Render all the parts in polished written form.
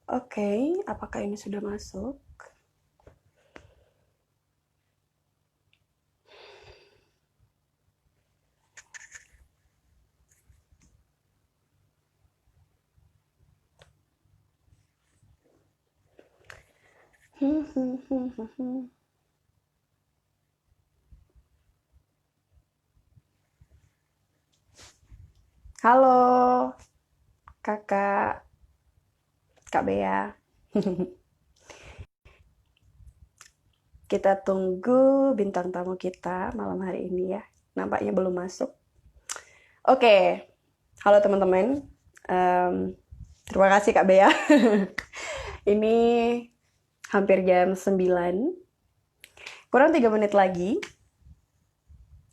Oke, apakah ini sudah masuk? Halo, kakak, Kak Bea. Kita tunggu bintang tamu kita malam hari ini ya. Nampaknya belum masuk. Oke, halo teman-teman. Em, Terima kasih Kak Bea. Ini hampir jam 9. Kurang 3 menit lagi.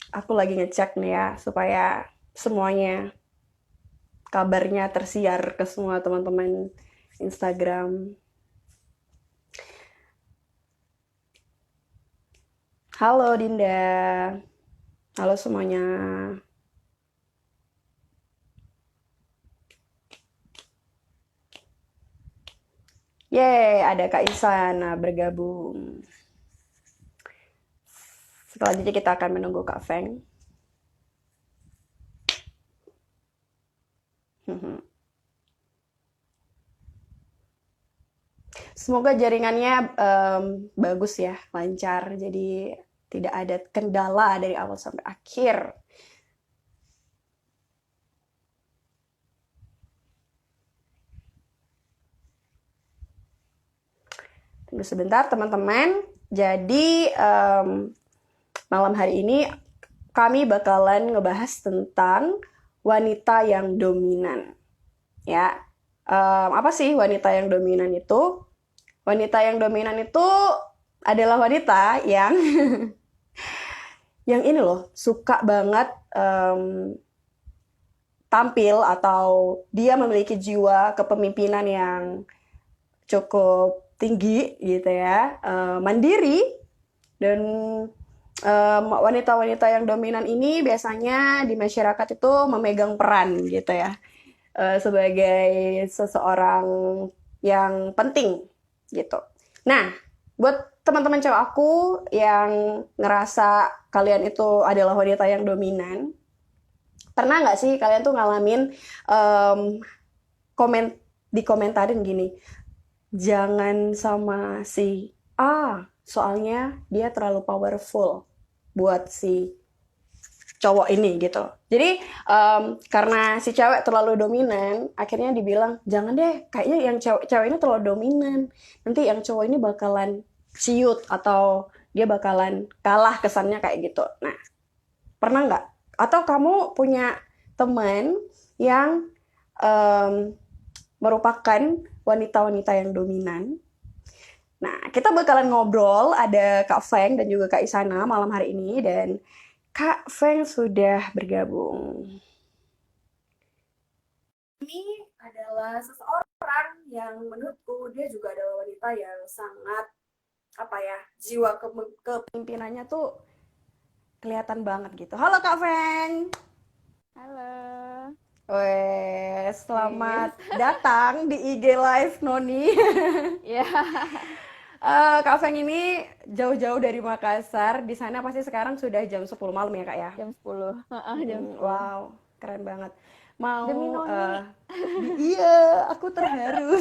Aku lagi ngecek nih ya, supaya semuanya kabarnya tersiar ke semua teman-teman Instagram. Halo Dinda. Halo semuanya. Yeay, ada Kak Isana bergabung. Selanjutnya kita akan menunggu Kak Feng. Semoga jaringannya bagus ya, lancar. Jadi tidak ada kendala dari awal sampai akhir. Tunggu sebentar teman-teman. Jadi malam hari ini kami bakalan ngebahas tentang wanita yang dominan. Ya, apa sih wanita yang dominan itu? Wanita yang dominan itu adalah wanita yang yang ini loh suka banget tampil atau dia memiliki jiwa kepemimpinan yang cukup tinggi gitu ya, mandiri dan wanita-wanita yang dominan ini biasanya di masyarakat itu memegang peran gitu ya, sebagai seseorang yang penting gitu. Nah, buat teman-teman cewek aku yang ngerasa kalian itu adalah wanita yang dominan, pernah nggak sih kalian tuh ngalamin komen dikomentarin gini, jangan sama si A, soalnya dia terlalu powerful buat si cowok ini gitu. Jadi karena si cewek terlalu dominan, akhirnya dibilang jangan deh, kayaknya yang cewek ini terlalu dominan. Nanti yang cowok ini bakalan ciut atau dia bakalan kalah kesannya kayak gitu. Nah, pernah nggak? Atau kamu punya teman yang merupakan wanita-wanita yang dominan? Nah, kita bakalan ngobrol, ada Kak Feng dan juga Kak Isana malam hari ini, dan Kak Feng sudah bergabung. Ini adalah seseorang yang menurutku dia juga adalah wanita yang sangat apa ya, jiwa kepemimpinannya tuh kelihatan banget gitu. Halo Kak Feng. Halo, Weh, Sis. selamat datang di IG Live Noni. Ya, Kak Feng ini jauh-jauh dari Makassar. Di sana pasti sekarang sudah jam 10 malam ya, Kak ya? jam 10. Heeh, jam 10. Wow, keren banget. Demi Mau Noni. iya, aku terharu.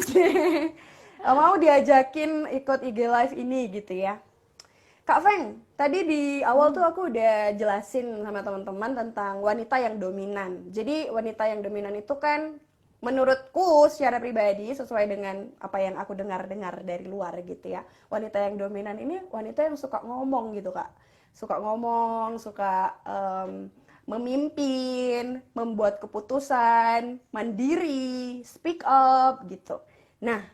Mau diajakin ikut IG Live ini gitu ya. Kak Feng, tadi di awal tuh Hmm. aku udah jelasin sama teman-teman tentang wanita yang dominan. Jadi wanita yang dominan itu kan menurutku secara pribadi sesuai dengan apa yang aku dengar-dengar dari luar gitu ya. Wanita yang dominan ini wanita yang suka ngomong gitu, Kak. Suka ngomong, suka memimpin, membuat keputusan, mandiri, speak up gitu. Nah,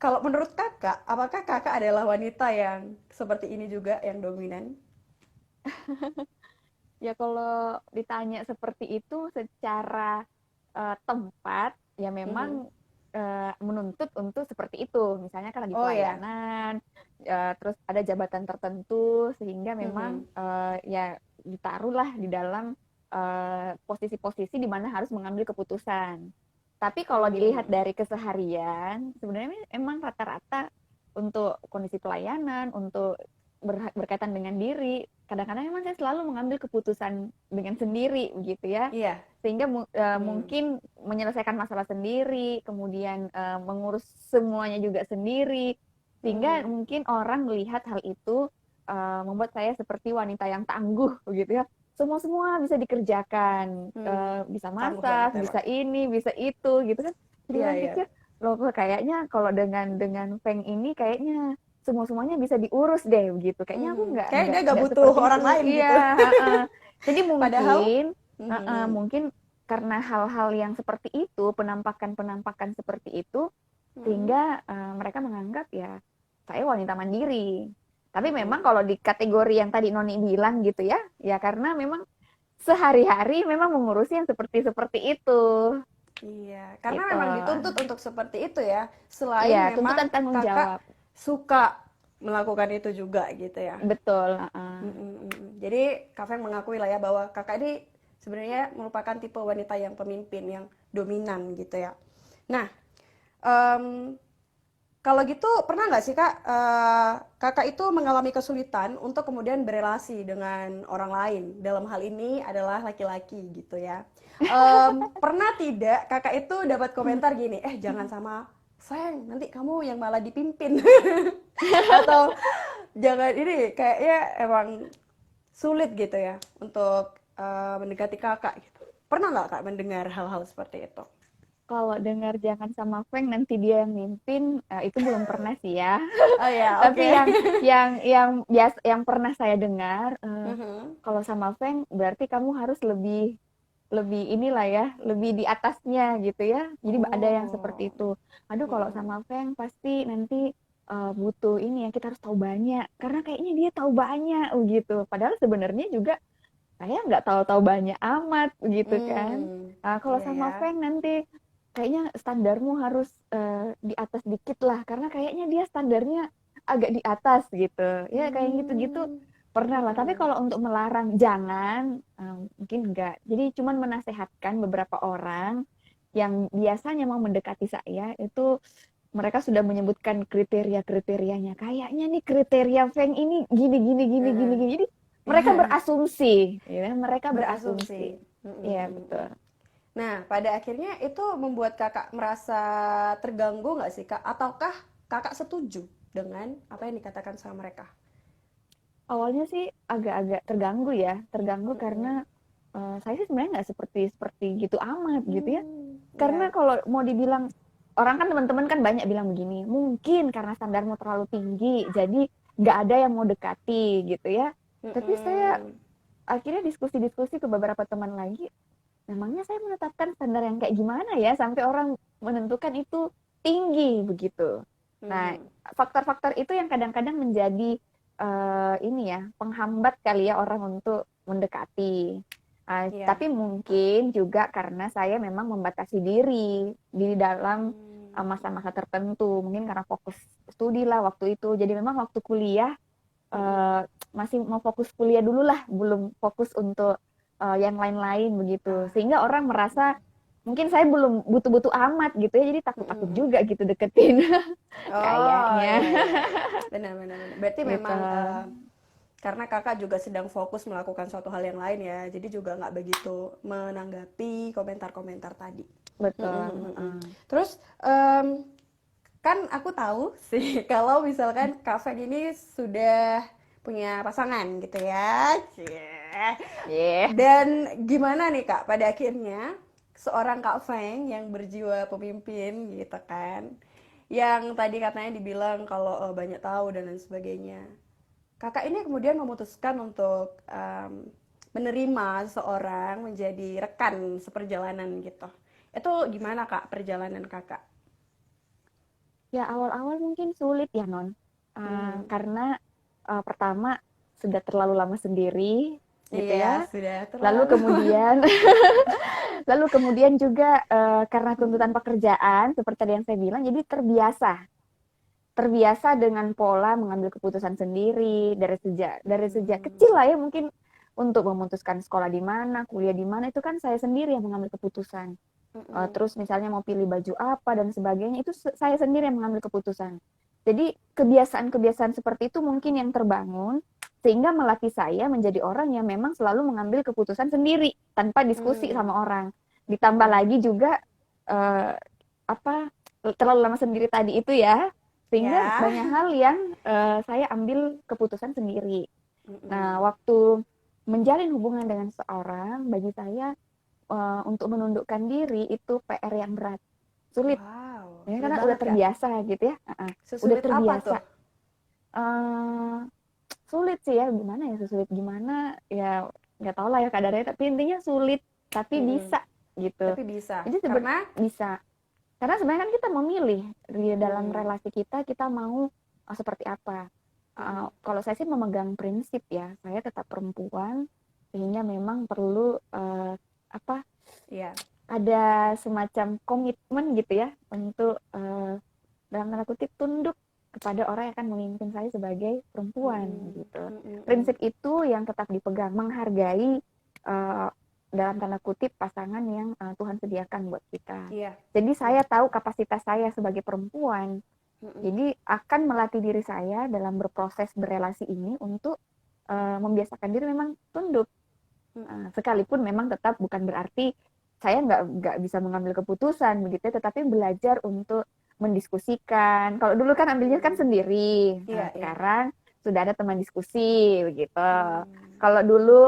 kalau menurut kakak, apakah kakak adalah wanita yang seperti ini juga, yang dominan? Ya kalau ditanya seperti itu secara tempat, ya Mhm. memang menuntut untuk seperti itu. Misalnya kan lagi Oh ya. pelayanan, terus ada jabatan tertentu, sehingga memang Mhm. ya ditaruhlah di dalam posisi-posisi di mana harus mengambil keputusan. Tapi kalau dilihat Hmm. dari keseharian, sebenarnya emang rata-rata untuk kondisi pelayanan, untuk berkaitan dengan diri, kadang-kadang memang saya selalu mengambil keputusan dengan sendiri begitu ya. Iya. Sehingga Hmm. mungkin menyelesaikan masalah sendiri, kemudian mengurus semuanya juga sendiri, sehingga Hmm. mungkin orang melihat hal itu membuat saya seperti wanita yang tangguh begitu ya. Semua-semua bisa dikerjakan, Hmm. bisa Tangguh banget masak, emang. bisa ini, bisa itu gitu kan. Jadi Iya, orang iya. pikir, loh kok kayaknya kalau dengan Feng ini kayaknya semua-semuanya bisa diurus deh begitu. Kayaknya aku Mhm. nggak Kayak nggak dia gak nggak butuh seperti orang itu. lain Iya, gitu. heeh. Jadi Padahal, mungkin mhm. mungkin karena hal-hal yang seperti itu, penampakan-penampakan seperti itu, Mhm. sehingga mereka menganggap ya saya wanita mandiri. Tapi memang Mhm. kalau di kategori yang tadi Noni bilang gitu ya, ya karena memang sehari-hari memang mengurusi yang seperti itu, Iya, karena gitu. memang dituntut untuk seperti itu ya. Selain Iya, memang tuntutan tanggung kakak jawab. suka melakukan itu juga gitu ya. Betul. Jadi Kak Feng mengakui lah ya bahwa kakak ini sebenarnya merupakan tipe wanita yang pemimpin, yang dominan gitu ya. Nah, em, kalau gitu pernah nggak sih kak, kakak itu mengalami kesulitan untuk kemudian berelasi dengan orang lain. Dalam hal ini adalah laki-laki gitu ya. Pernah tidak kakak itu dapat komentar gini, jangan sama Feng, nanti kamu yang malah dipimpin. Atau jangan ini, kayaknya emang sulit gitu ya untuk mendekati kakak gitu. Pernah nggak kak mendengar hal-hal seperti itu? Kalau dengar jangan sama Feng nanti dia yang mimpin, itu belum pernah sih ya. Oh ya, Tapi oke. yang pernah saya dengar, Mhm. kalau sama Feng berarti kamu harus lebih lebih inilah ya, lebih di atasnya gitu ya. Jadi ada yang seperti Oh. itu. Aduh kalau Mhm. sama Feng pasti nanti butuh ini ya, kita harus tahu banyak. Karena kayaknya dia tahu banyak gitu. Padahal sebenarnya juga saya nggak tahu-tahu banyak amat gitu kan. Kalau Iya sama ya. Feng nanti kayaknya standarmu harus di atas dikit lah. Karena kayaknya dia standarnya agak di atas gitu. Ya kayak gitu-gitu Hmm. pernah lah. Tapi Mhm. kalau untuk melarang jangan, mungkin enggak. Jadi cuman menasehatkan beberapa orang yang biasanya mau mendekati saya itu mereka sudah menyebutkan kriteria-kriterianya. Kayaknya nih kriteria Feng ini gini gini gini gini Heeh. gini. Jadi mereka berasumsi, ya. Mereka Berasumsi. berasumsi. Iya, Mhm. betul. Nah, pada akhirnya itu membuat kakak merasa terganggu nggak sih kak? Ataukah kakak setuju dengan apa yang dikatakan sama mereka? Awalnya sih agak-agak terganggu ya, terganggu karena Mhm. saya sih sebenarnya nggak seperti seperti gitu amat gitu ya. Karena Ya. kalau mau dibilang orang kan teman-teman kan banyak bilang begini, mungkin karena standarmu terlalu tinggi, jadi nggak ada yang mau dekati gitu ya. Tapi saya Mhm. akhirnya diskusi-diskusi ke beberapa teman lagi, memangnya saya menetapkan standar yang kayak gimana ya sampai orang menentukan itu tinggi begitu. Nah, Mhm. faktor-faktor itu yang kadang-kadang menjadi ini ya penghambat kali ya orang untuk mendekati. Iya. Tapi mungkin juga karena saya memang membatasi diri di dalam Hmm. masa-masa tertentu, mungkin karena fokus studi lah waktu itu. Jadi memang waktu kuliah Mhm. eh, masih mau fokus kuliah dulu lah, belum fokus untuk yang lain-lain begitu. Ah. Sehingga orang merasa mungkin saya belum butuh-butuh amat gitu ya, jadi takut-takut Mhm. juga gitu deketin. Oh, Kayaknya iya iya iya. Benar benar benar. Berarti gitu. memang karena kakak juga sedang fokus melakukan suatu hal yang lain ya, jadi juga nggak begitu menanggapi komentar-komentar tadi. Betul. Mhm, mhm. Terus kan aku tahu sih kalau misalkan Kak Feng ini sudah punya pasangan gitu ya. Cie. Yeah. Dan gimana nih Kak pada akhirnya seorang Kak Feng yang berjiwa pemimpin gitu kan, yang tadi katanya dibilang kalau banyak tahu dan lain sebagainya. Kakak ini kemudian memutuskan untuk menerima seseorang menjadi rekan seperjalanan gitu. Itu gimana Kak perjalanan Kakak? Ya awal-awal mungkin sulit ya Non. Mhm. Karena pertama sudah terlalu lama sendiri gitu Iya, ya. sudah Lalu terlalu. kemudian lalu kemudian juga karena tuntutan pekerjaan seperti tadi yang saya bilang, jadi terbiasa dengan pola mengambil keputusan sendiri dari sejak kecil lah ya mungkin untuk memutuskan sekolah di mana, kuliah di mana itu kan saya sendiri yang mengambil keputusan. Mm-mm. Terus misalnya mau pilih baju apa dan sebagainya, itu saya sendiri yang mengambil keputusan. Jadi kebiasaan-kebiasaan seperti itu mungkin yang terbangun sehingga melatih saya menjadi orang yang memang selalu mengambil keputusan sendiri tanpa diskusi Hmm. sama orang. Ditambah Mm-mm. lagi juga eh, apa terlalu lama sendiri tadi itu ya, sehingga Ya. banyak hal yang saya ambil keputusan sendiri. Nah, Mm-mm. waktu menjalin hubungan dengan seorang, bagi saya untuk menundukkan diri itu PR yang berat, sulit. Wow, Ya, sulit karena udah banget Kak. terbiasa gitu ya, udah Sesulit apa terbiasa. tuh? Eh, Sulit sih ya, gimana ya, sesulit gimana ya, nggak tahu lah ya kadarnya, tapi intinya sulit tapi Mm-mm. bisa gitu. Tapi bisa, Jadi karena bisa, karena sebenarnya kan kita memilih di dalam mm, relasi kita mau seperti apa. mm-mm. Kalau saya sih memegang prinsip ya, saya tetap perempuan, sehingga memang perlu apa, Iya. ada semacam komitmen gitu ya untuk dalam tanda kutip tunduk kepada orang yang akan memimpin saya sebagai perempuan Mm-mm. gitu. Mm-mm. Prinsip itu yang tetap dipegang, menghargai uh, dalam tanda kutip pasangan yang Tuhan sediakan buat kita. Iya, Jadi iya. saya tahu kapasitas saya sebagai perempuan, Mm-mm. jadi akan melatih diri saya dalam berproses berelasi ini untuk membiasakan diri memang tunduk. Mm-mm. Sekalipun memang tetap bukan berarti saya nggak bisa mengambil keputusan begitu ya, tetapi belajar untuk mendiskusikan. Kalau dulu kan ambilnya kan Mm. sendiri, Iya, iya. sekarang sudah ada teman diskusi begitu. Mm. Kalau dulu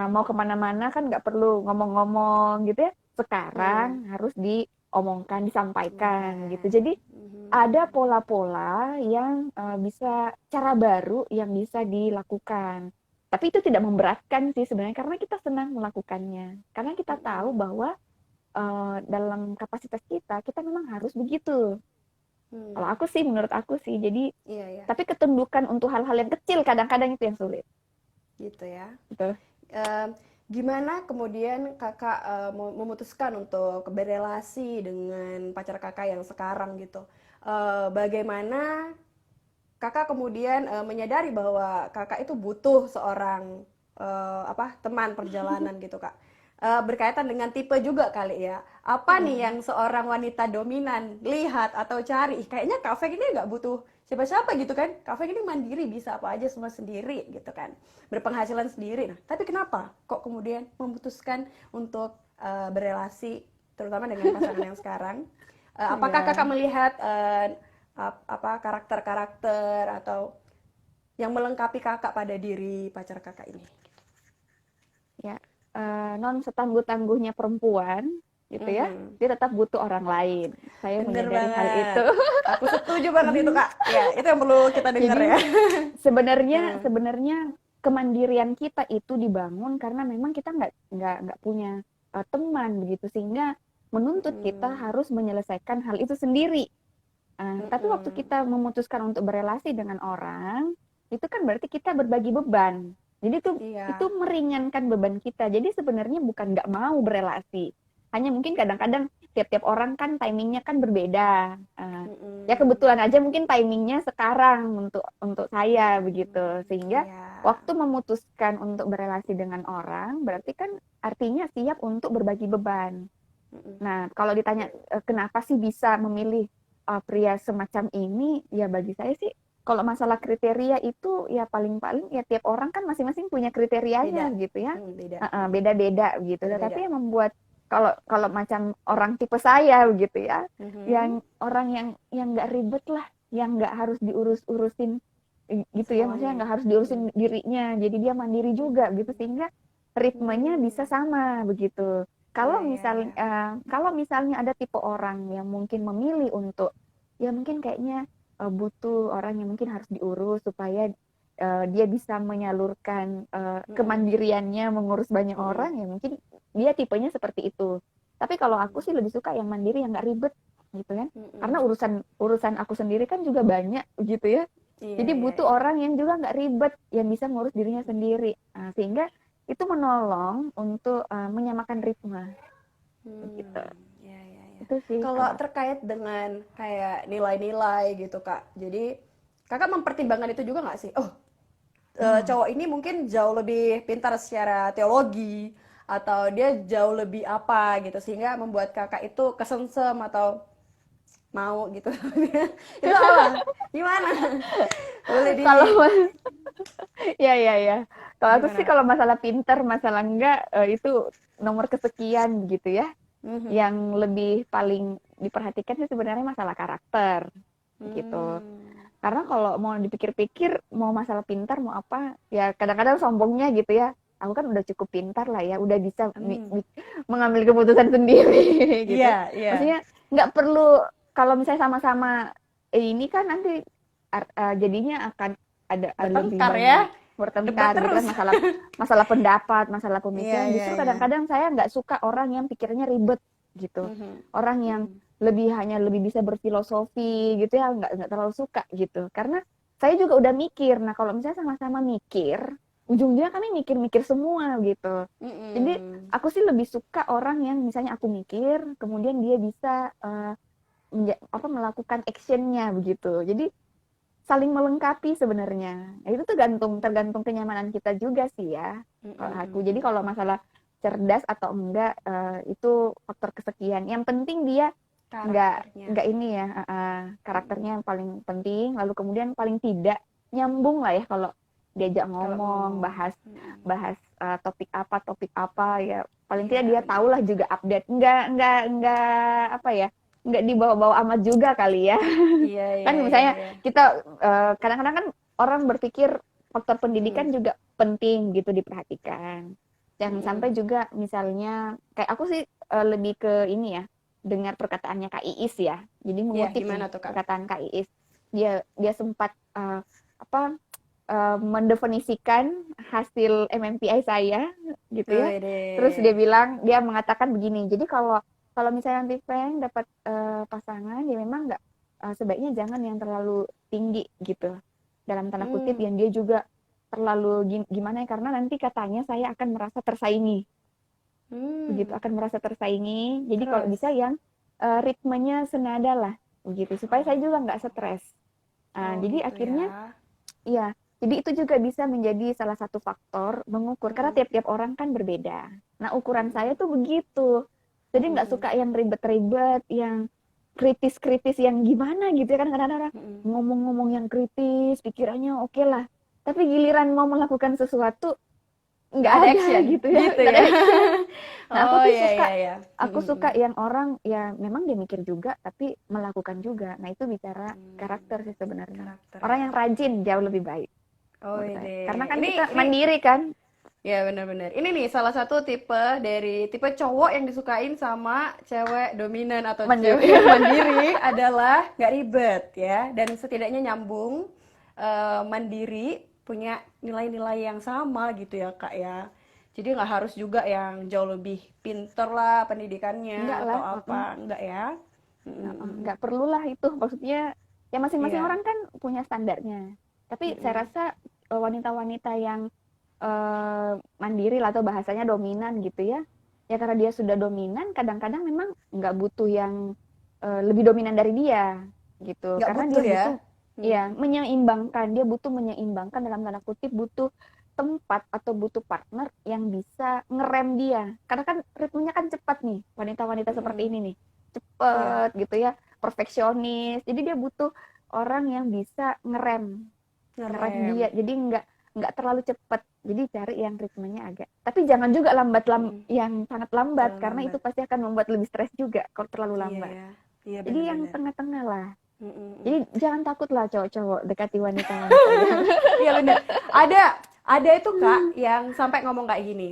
mau kemana-mana kan nggak perlu ngomong-ngomong gitu ya, Mm. sekarang harus diomongkan, disampaikan gitu. Omongkan. Jadi Mhm. ada pola-pola yang bisa, cara baru yang bisa dilakukan. Tapi itu tidak memberatkan sih sebenarnya, karena kita senang melakukannya. Karena kita tahu Mm-mm. bahwa dalam kapasitas kita memang harus begitu. Kalau Hmm. aku sih, menurut aku sih. Jadi, Iya, iya. tapi ketundukan untuk hal-hal yang kecil kadang-kadang itu yang sulit. Gitu ya. Gitu. Em, Gimana kemudian kakak memutuskan untuk berelasi dengan pacar kakak yang sekarang gitu? Bagaimana kakak kemudian menyadari bahwa kakak itu butuh seorang apa teman perjalanan gitu kak? Berkaitan dengan tipe juga kali ya. Apa nih Iya. yang seorang wanita dominan lihat atau cari? Ih, kayaknya Kak Fek ini nggak butuh siapa-siapa gitu kan? Kak Fek ini mandiri, bisa apa aja semua sendiri gitu kan, berpenghasilan sendiri. Nah, tapi kenapa kok kemudian memutuskan untuk berelasi, terutama dengan pasangan yang sekarang? Apakah kakak Iya. melihat apa karakter-karakter atau yang melengkapi kakak pada diri pacar kakak ini? Ya, non setangguh-tangguhnya perempuan gitu ya, Mhm. dia tetap butuh orang lain. Saya Bener menyadari hal itu. banget. Aku setuju banget itu kak. Ya, itu yang perlu kita dengar Jadi ya. sebenarnya Hmm. sebenarnya kemandirian kita itu dibangun karena memang kita nggak punya teman begitu, sehingga menuntut kita Mm-mm. harus menyelesaikan hal itu sendiri. Tapi waktu Mm-mm. kita memutuskan untuk berelasi dengan orang, itu kan berarti kita berbagi beban. Jadi itu Iya. meringankan beban kita. Jadi sebenarnya bukan nggak mau berelasi, hanya mungkin kadang-kadang tiap-tiap orang kan timingnya kan berbeda. Ya Mm-mm. kebetulan aja mungkin timingnya sekarang untuk saya begitu, sehingga Iya. waktu memutuskan untuk berelasi dengan orang berarti kan artinya siap untuk berbagi beban. Mm-mm. Nah, kalau ditanya kenapa sih bisa memilih pria semacam ini, ya bagi saya sih kalau masalah kriteria itu ya paling-paling ya tiap orang kan masing-masing punya kriterianya Beda. gitu ya. Beda. Beda-beda gitu. Tetapi Beda-beda. yang membuat, kalau kalau macam orang tipe saya begitu ya, Mhm. yang orang yang nggak ribet lah, yang nggak harus diurus-urusin gitu ya, maksudnya Semuanya. nggak harus Mm. diurusin dirinya, jadi dia mandiri juga gitu, Mm. sehingga ritmenya bisa Mm. sama begitu. Iya, iya, iya. Kalau misalnya ada tipe orang yang mungkin memilih untuk, ya mungkin kayaknya butuh orang yang mungkin harus diurus supaya dia bisa menyalurkan Mm-mm. kemandiriannya mengurus banyak Mm-mm. orang, ya mungkin dia tipenya seperti itu. Tapi kalau aku Mm. sih lebih suka yang mandiri, yang nggak ribet gitu kan. Karena Mm-mm. urusan urusan aku sendiri kan juga banyak gitu ya. Iya, Jadi iya, butuh iya. orang yang juga nggak ribet, yang bisa ngurus dirinya sendiri. Sehingga itu menolong untuk menyamakan ritme gitu. Ya, ya, ya. Itu sih Kalau kalau terkait dengan kayak nilai-nilai gitu, Kak. Jadi, Kakak mempertimbangkan itu juga nggak sih? Oh, hmm, cowok ini mungkin jauh lebih pintar secara teologi atau dia jauh lebih apa gitu sehingga membuat kakak itu kesengsem atau mau gitu. Itu apa? Gimana? Boleh di Kalau ya ya ya. Kalau aku sih gimana? kalau masalah pinter, masalah enggak itu nomor kesekian gitu ya. Mhm. Yang lebih paling diperhatikan sih sebenarnya masalah karakter gitu. Hmm. Karena kalau mau dipikir-pikir, mau masalah pintar, mau apa, ya kadang-kadang sombongnya gitu ya. Aku kan udah cukup pintar lah ya, udah bisa Hmm. mengambil keputusan sendiri gitu. Iya, iya. Maksudnya nggak perlu kalau misalnya sama-sama ini kan nanti jadinya akan ada lebih Bertengkar ya, banyak debat bertengkar gitu terus. kan masalah masalah pendapat, masalah Iya, pemikiran. iya, Justru iya. kadang-kadang saya nggak suka orang yang pikirnya ribet gitu. Mhm. Orang yang Mhm. lebih bisa berfilosofi gitu ya, nggak terlalu suka gitu. Karena saya juga udah mikir. Nah, kalau misalnya sama-sama mikir, ujungnya kami mikir-mikir semua gitu. Jadi Mhm. aku sih lebih suka orang yang misalnya aku mikir, kemudian dia bisa melakukan actionnya begitu. Jadi saling melengkapi sebenarnya. Nah, itu tergantung kenyamanan kita juga sih ya. Kalau aku. Jadi Mhm. kalau masalah cerdas atau enggak itu faktor kesekian. Yang penting dia Karakternya. nggak ini ya karakternya yang paling penting. Lalu kemudian paling tidak nyambung lah ya kalau diajak Kalau ngomong, ngomong. bahas Mhm. bahas topik apa ya. Paling tidak Iya, dia tahu lah benar. juga update. Nggak apa ya, nggak dibawa-bawa amat juga kali ya. Iya, Kan iya, iya, misalnya iya. kita kadang-kadang kan orang berpikir faktor pendidikan Mhm. juga penting gitu diperhatikan. Jangan sampai Mhm. juga misalnya kayak aku sih lebih ke ini ya, dengar perkataannya Kak Iis ya. Jadi Iya, mengutip gimana nih tuh, Kak? perkataan Kak Iis. Dia sempat apa mendefinisikan hasil MMPI saya gitu ya. Terus Wede. dia mengatakan begini. Jadi kalau kalau misalnya nanti pengen dapat pasangan ya memang nggak sebaiknya jangan yang terlalu tinggi gitu. Dalam tanda kutip Hmm. yang dia juga terlalu gimana ya karena nanti katanya saya akan merasa tersaingi. Begitu Hmm. akan merasa tersaingi. Jadi kalau Terus. bisa yang ritmenya senada lah begitu supaya saya juga nggak stres. Oh, Jadi gitu ya. akhirnya iya, jadi itu juga bisa menjadi salah satu faktor mengukur karena Mhm. tiap-tiap orang kan berbeda. Nah, ukuran saya Mhm. tuh begitu. Jadi nggak Mhm. suka yang ribet-ribet, yang kritis-kritis yang gimana gitu ya kan kadang-kadang Mhm. ngomong-ngomong yang kritis, pikirannya oke lah. Tapi giliran mau melakukan sesuatu nggak Nggak ada ada action, gitu ya, gitu nggak ya. ada action. Nah, Oh, iya, iya, iya. aku Mhm. suka yang orang ya memang dia mikir juga tapi melakukan juga. Nah, itu bicara Hmm. karakter sih sebenarnya. Karakter Orang ya. yang rajin jauh lebih baik Oh, menurut saya. Karena ide. kan Ini kita ini mandiri kan, ya benar-benar. Ini nih salah satu tipe cowok yang disukain sama cewek dominan atau cewek mandiri. yang mandiri adalah nggak ribet ya dan setidaknya nyambung, mandiri, punya nilai-nilai yang sama gitu ya Kak ya. Jadi nggak harus juga yang jauh lebih pinter lah Enggak pendidikannya atau lah, apa, enggak ya. Mm, mm, mm. enggak perlulah itu. Maksudnya ya masing-masing Iya. orang kan punya standarnya. Mm, Tapi saya mm. rasa wanita-wanita yang mandiri lah atau bahasanya dominan gitu ya. Ya karena dia sudah dominan, kadang-kadang memang nggak butuh yang lebih dominan dari dia gitu. Nggak Karena butuh dia ya. butuh ya Mm, menyeimbangkan, dia butuh menyeimbangkan dalam tanda kutip butuh tempat atau butuh partner yang bisa ngerem dia. Karena kan ritmenya kan cepat nih, wanita-wanita mm, seperti mm. ini nih. Iya. Cepet gitu ya, perfeksionis. Jadi dia butuh orang yang bisa ngerem Ngerem. dia. Jadi nggak terlalu cepat. Jadi cari yang ritmenya agak. Tapi jangan juga Mm. yang sangat lambat Terlalu karena itu lambat. pasti akan membuat lebih stres juga kalau terlalu Iya lambat. ya. Iya Jadi yang benar-benar. tengah-tengah lah. Mm, mm, mm. Jadi jangan takut lah cowok-cowok dekati wanita-wanita yang Iya benar. Ada itu Kak yang sampai ngomong kayak gini.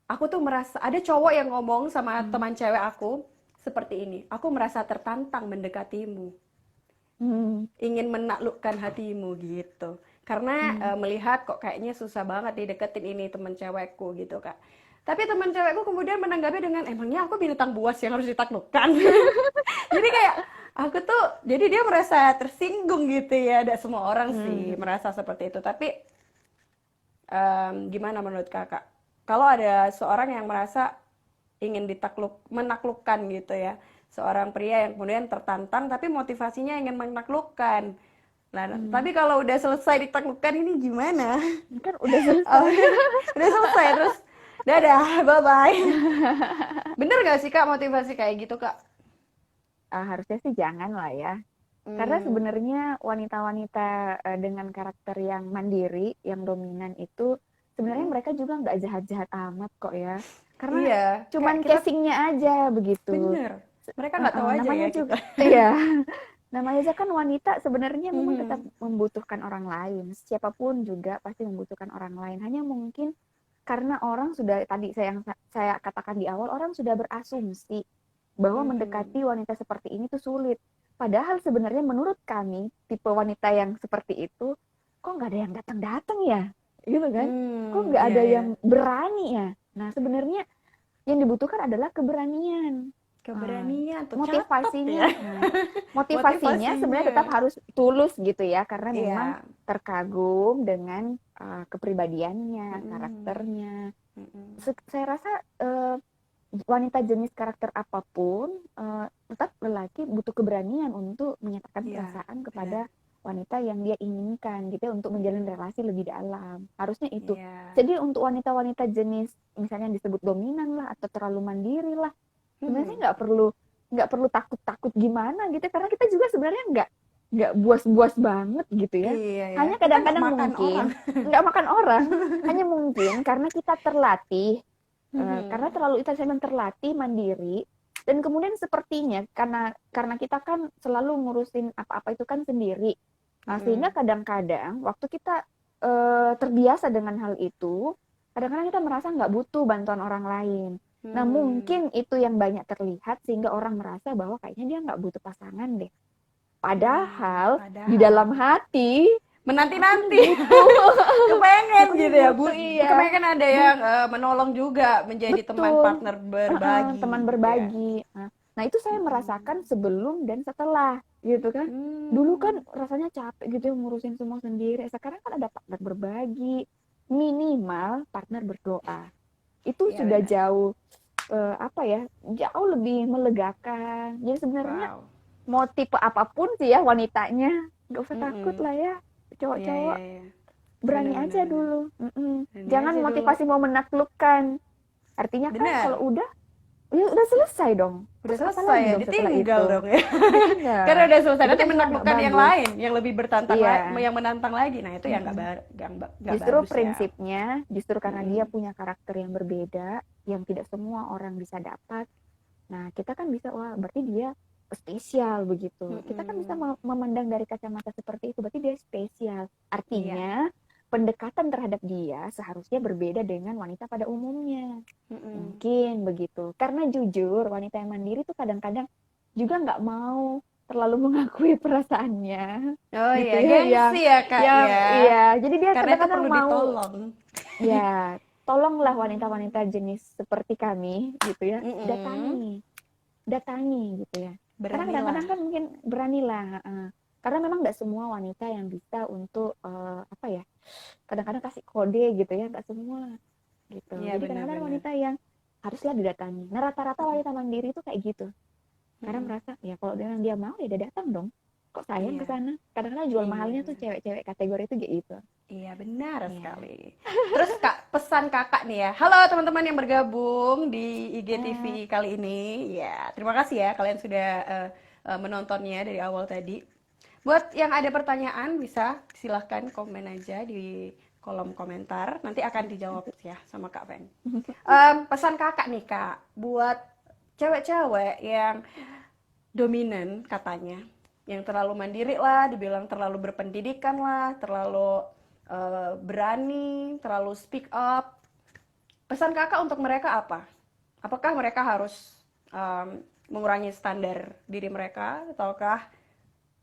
Aku tuh merasa ada cowok yang ngomong sama teman cewek aku seperti ini. Aku merasa tertantang mendekatimu, ingin menaklukkan hatimu gitu. Karena melihat kok kayaknya susah banget dideketin ini teman cewekku gitu Kak. Tapi teman cewekku kemudian menanggapi dengan emangnya aku binatang buas yang harus ditaklukkan. Jadi kayak aku tuh jadi dia merasa tersinggung gitu ya. Ada semua orang sih merasa seperti itu. Tapi gimana menurut kakak? Kalau ada seorang yang merasa ingin menaklukkan gitu ya, seorang pria yang kemudian tertantang tapi motivasinya ingin menaklukkan. Nah, tapi kalau udah selesai ditaklukkan ini gimana? kan udah Oh, selesai. udah selesai terus Dadah, bye-bye. Bener gak sih Kak motivasi kayak gitu Kak? Harusnya sih jangan lah ya. Karena Hmm, sebenarnya wanita-wanita dengan karakter yang mandiri, yang dominan itu sebenarnya mm-mm. mereka juga nggak jahat-jahat amat kok ya. Karena Iya, kayak cuman kita casingnya aja begitu. bener. Mereka nggak tahu aja Namanya ya kita. juga, iya, namanya aja kan wanita sebenarnya memang tetap Mhm. membutuhkan orang lain. Siapapun juga pasti membutuhkan orang lain. Hanya mungkin karena orang sudah tadi saya katakan di awal, orang sudah berasumsi bahwa Mhm. mendekati wanita seperti ini tuh sulit. Padahal sebenarnya menurut kami tipe wanita yang seperti itu kok nggak ada yang datang-datang ya, gitu kan? Kok nggak Iya ada ya. yang berani ya? Nah sebenarnya yang dibutuhkan adalah keberanian. Uh, Keberanian tuh catat ya. motivasinya, nah, motivasinya sebenarnya tetap Motivasinya. harus tulus gitu ya, karena memang Iya. terkagum dengan kepribadiannya, Mhm. karakternya. Mhm. Saya rasa wanita jenis karakter apapun, tetap lelaki butuh keberanian untuk menyatakan Iya, perasaan benar. kepada wanita yang dia inginkan gitu ya, untuk menjalin Mhm. relasi lebih dalam. Harusnya itu. Iya. Jadi untuk wanita-wanita jenis misalnya disebut dominan lah atau terlalu mandiri lah, sebenarnya Mhm. nggak perlu takut-takut gimana gitu, karena kita juga sebenarnya nggak buas-buas banget gitu ya. Iya ya. Hanya Kita nggak kadang-kadang makan orang. mungkin nggak makan orang, hanya mungkin karena kita terlatih, karena Mhm. terlalu itu saya bilang terlatih mandiri, dan kemudian sepertinya karena kita kan selalu ngurusin apa-apa itu kan sendiri. Sehingga Mhm. kadang-kadang waktu kita terbiasa dengan hal itu, kadang-kadang kita merasa nggak butuh bantuan orang lain. Nah Hmm. mungkin itu yang banyak terlihat sehingga orang merasa bahwa kayaknya dia nggak butuh pasangan deh. Hmm. Padahal di dalam Padahal hati aku nih menanti-nanti. butuh, Kepengen aku nih gitu ya, butuh, iya, kepengen ada yang menolong juga menjadi teman betul. partner Teman berbagi gitu ya. berbagi. Nah, itu saya merasakan Mm-mm. sebelum dan setelah, gitu kan. Dulu kan Hmm. rasanya capek gitu ya ngurusin semua sendiri. Sekarang kan ada partner berbagi, minimal partner berdoa. Itu Iya sudah benar. jauh, apa ya, jauh lebih melegakan. Jadi sebenarnya Wow. mau tipe apapun sih ya wanitanya, nggak usah takut Mm-mm. lah ya. Iya Cowok-cowok iya iya. berani Benar benar aja benar. dulu. Ini Jangan aja dulu. motivasi mau menaklukkan. Artinya kan kalau Benar. udah, ya udah selesai dong. Udah Terus apa selesai lagi ya, dong setelah ditinggal itu? dong ya. Karena Ditinggal. udah selesai, Itu nanti kan juga nggak menaklukkan yang bagus. lain, yang lebih bertantang Iya. yang menantang lagi. Nah, itu yang Mm-mm. nggak Justru bagus ya. prinsipnya, justru karena dia Mm-mm. punya karakter yang berbeda, yang tidak semua orang bisa dapat. Nah, kita kan bisa, wah berarti dia spesial begitu. Kita kan bisa Mm-mm. memandang dari kacamata seperti itu, berarti dia spesial. Iya. Artinya, pendekatan terhadap dia seharusnya berbeda dengan wanita pada umumnya. Mm-mm. Mungkin begitu. Karena jujur, wanita yang mandiri tuh kadang-kadang juga nggak mau terlalu mengakui perasaannya, Oh gitu iya, ya. gengsi ya Kak Yang ya. iya. Jadi dia Karena itu kadang-kadang perlu mau, ditolong. ya, tolonglah Hmm. wanita-wanita jenis seperti kami, gitu ya, Mm-mm. datangi, datangi, gitu ya. Karena Beranilah. kadang-kadang kan mungkin beranilah. Karena memang nggak semua wanita yang bisa untuk apa ya? Kadang-kadang kasih kode gitu ya, nggak semua gitu. Iya Jadi kadang-kadang benar-benar. wanita yang haruslah didatangi. Nah, rata-rata wanita mandiri itu kayak gitu. Karena Mm-mm. merasa ya kalau dia mau ya dia datang dong. Kok sayang ke Iya, sana? Kadang-kadang jual iya mahalnya tuh benar. cewek-cewek kategori itu kayak gitu. Iya benar Iya. sekali. Terus Kak, pesan Kakak nih ya. Halo teman-teman yang bergabung di IGTV Ah, kali ini. Ya, terima kasih ya kalian sudah menontonnya dari awal tadi. Buat yang ada pertanyaan bisa silahkan komen aja di kolom komentar. Nanti akan dijawab ya sama Kak Feng. Pesan Kakak nih Kak, buat cewek-cewek yang dominan katanya, yang terlalu mandiri lah, dibilang terlalu berpendidikan lah, terlalu berani, terlalu speak up. Pesan kakak untuk mereka apa? Apakah mereka harus mengurangi standar diri mereka, ataukah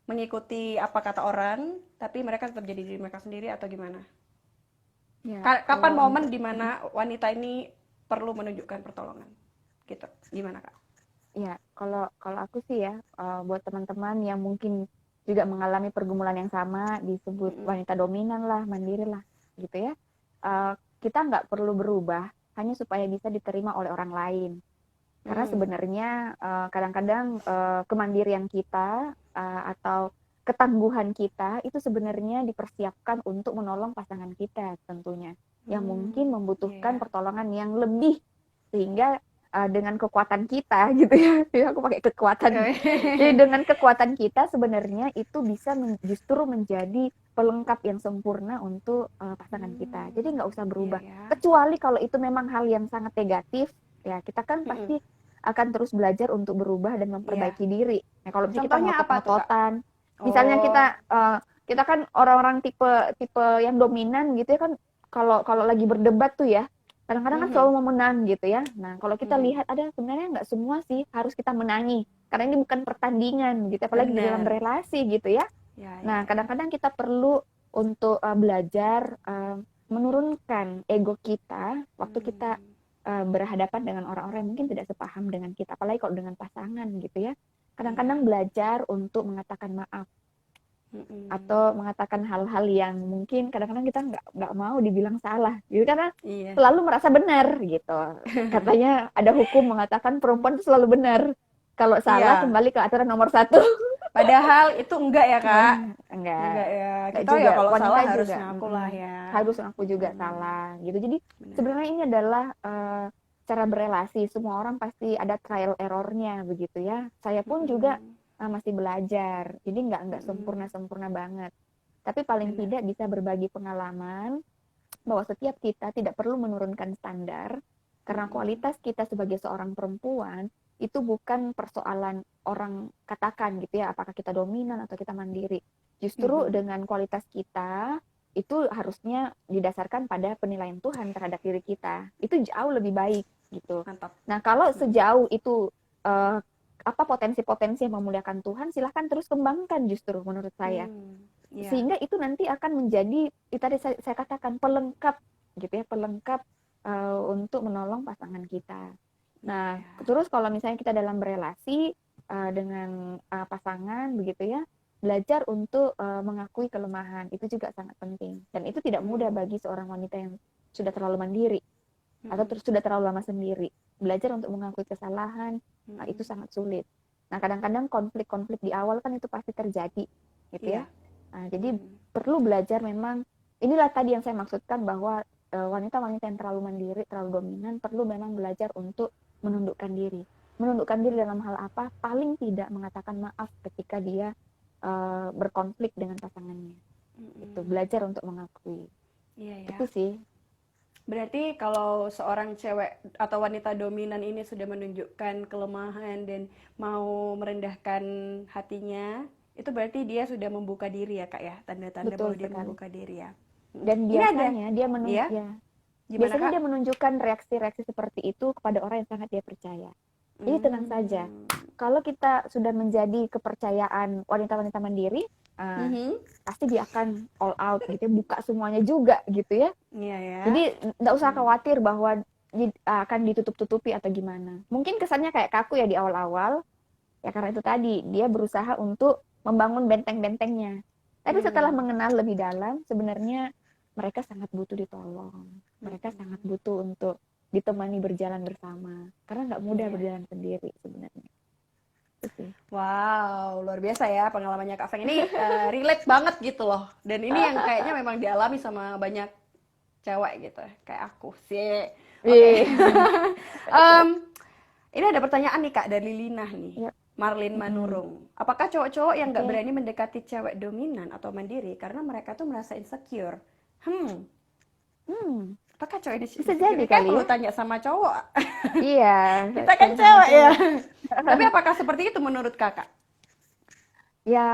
mengikuti apa kata orang, tapi mereka tetap jadi diri mereka sendiri, atau gimana? ya Kapan kalau momen untuk dimana wanita ini perlu menunjukkan pertolongan? Gitu, gimana kak? ya kalau kalau aku sih ya, buat teman-teman yang mungkin juga mengalami pergumulan yang sama disebut Mm-mm. wanita dominan lah, mandiri lah, gitu ya. Eh, kita nggak perlu berubah hanya supaya bisa diterima oleh orang lain. Karena Mm. sebenarnya kadang-kadang kemandirian kita atau ketangguhan kita itu sebenarnya dipersiapkan untuk menolong pasangan kita tentunya. yang mungkin Iya, membutuhkan ya. pertolongan yang lebih, sehingga dengan kekuatan kita gitu ya, ya aku pakai kekuatan. Jadi dengan kekuatan kita sebenarnya itu bisa justru menjadi pelengkap yang sempurna untuk pasangan kita. Jadi nggak usah Iya berubah. ya. Kecuali kalau itu memang hal yang sangat negatif, ya kita kan Mm-mm. pasti akan terus belajar untuk berubah dan Iya. memperbaiki diri. Nah, kalau misalnya kita Contohnya apa tuh, Kak? ngotot-ngototan, misalnya Oh. kita kan orang-orang tipe tipe yang dominan gitu ya kan, kalau kalau lagi berdebat tuh ya, kadang-kadang kan Mhm. selalu mau menang gitu ya. Nah, kalau kita Mhm. lihat ada sebenarnya nggak semua sih harus kita menangi, karena ini bukan pertandingan gitu, apalagi di dalam Bener. relasi gitu ya. Ya, Nah, ya, ya. kadang-kadang kita perlu untuk belajar menurunkan ego kita waktu kita Hmm. berhadapan dengan orang-orang yang mungkin tidak sepaham dengan kita, apalagi kalau dengan pasangan gitu ya. Iya. Kadang-kadang belajar untuk mengatakan maaf Mm-mm. atau mengatakan hal-hal yang mungkin kadang-kadang kita nggak mau dibilang salah gitu, karena Iya. selalu merasa benar gitu. Katanya ada hukum mengatakan perempuan itu selalu benar, kalau salah Iya. kembali ke aturan nomor satu. Padahal itu enggak ya, Kak. Enggak, Enggak ya. enggak Kita ya juga, kalau salah wanita harus juga ngaku lah ya. harus aku juga Mm-mm. salah gitu. Jadi Benar. sebenarnya ini adalah cara berelasi, semua orang pasti ada trial errornya begitu ya. Saya pun juga Mm-mm. masih belajar, jadi nggak Mm-mm. sempurna banget, tapi paling Benar. tidak bisa berbagi pengalaman bahwa setiap kita tidak perlu menurunkan standar, karena Mm-mm. kualitas kita sebagai seorang perempuan itu bukan persoalan orang katakan gitu ya, apakah kita dominan atau kita mandiri. Justru Mhm. dengan kualitas kita itu harusnya didasarkan pada penilaian Tuhan terhadap diri kita. Itu jauh lebih baik gitu. Mantap. Nah, kalau Mm-mm. sejauh itu eh, apa potensi-potensi yang memuliakan Tuhan, silahkan terus kembangkan justru menurut saya, Iya. sehingga itu nanti akan menjadi tadi saya katakan pelengkap gitu ya, pelengkap untuk menolong pasangan kita. Nah, Iya. terus kalau misalnya kita dalam berelasi dengan pasangan begitu ya, belajar untuk mengakui kelemahan itu juga sangat penting, dan itu tidak mudah Mm. bagi seorang wanita yang sudah terlalu mandiri atau Mm-mm. sudah terlalu lama sendiri. Belajar untuk mengakui kesalahan itu Mm-mm. sangat sulit. Nah, kadang-kadang konflik-konflik di awal kan itu pasti terjadi gitu ya. Iya. Nah, jadi Mm. perlu belajar memang, inilah tadi yang saya maksudkan bahwa wanita-wanita yang terlalu mandiri, terlalu dominan perlu memang belajar untuk menundukkan diri. Menundukkan diri dalam hal apa? Paling tidak mengatakan maaf ketika dia berkonflik dengan pasangannya. Itu Mm-mm. belajar untuk mengakui. Iya ya. Itu sih. Berarti kalau seorang cewek atau wanita dominan ini sudah menunjukkan kelemahan dan mau merendahkan hatinya, itu berarti dia sudah membuka diri ya, Kak ya. Tanda-tanda Betul bahwa dia sekali. membuka diri ya. Dan Ini ada, biasanya dia ya? ya, Gimana, biasanya Kak? dia menunjukkan reaksi-reaksi seperti itu kepada orang yang sangat dia percaya. Jadi tenang saja. Hmm. Kalau kita sudah menjadi kepercayaan wanita-wanita mandiri, uh, Mhm. pasti dia akan all out gitu, buka semuanya juga gitu ya. Iya ya. Jadi nggak usah khawatir bahwa akan ditutup-tutupi atau gimana. Mungkin kesannya kayak kaku ya di awal-awal, ya karena itu tadi dia berusaha untuk membangun benteng-bentengnya. Tapi setelah Hmm. mengenal lebih dalam, sebenarnya mereka sangat butuh ditolong. Mereka sangat Mm-mm. butuh untuk ditemani berjalan bersama. Karena nggak mudah Iya. berjalan sendiri sebenarnya. Itu sih. Wow, luar biasa ya pengalamannya Kak Feng ini, relate banget gitu loh. Dan ini yang kayaknya memang dialami sama banyak cewek gitu, kayak aku sih. Oke. Iya. Em, ini ada pertanyaan nih Kak dari Lina nih. Ya. Marlin Mm-mm. Manurung. Apakah cowok-cowok yang nggak Oke. berani mendekati cewek dominan atau mandiri karena mereka tuh merasa insecure? Hmm, Hmm. apakah cowok ini Bisa insecure? jadi Ini kayak kali perlu ya. tanya sama cowok. Iya, Kita kan tanya sama cewek ya. cowok. Tapi apakah seperti itu menurut Kakak? Ya,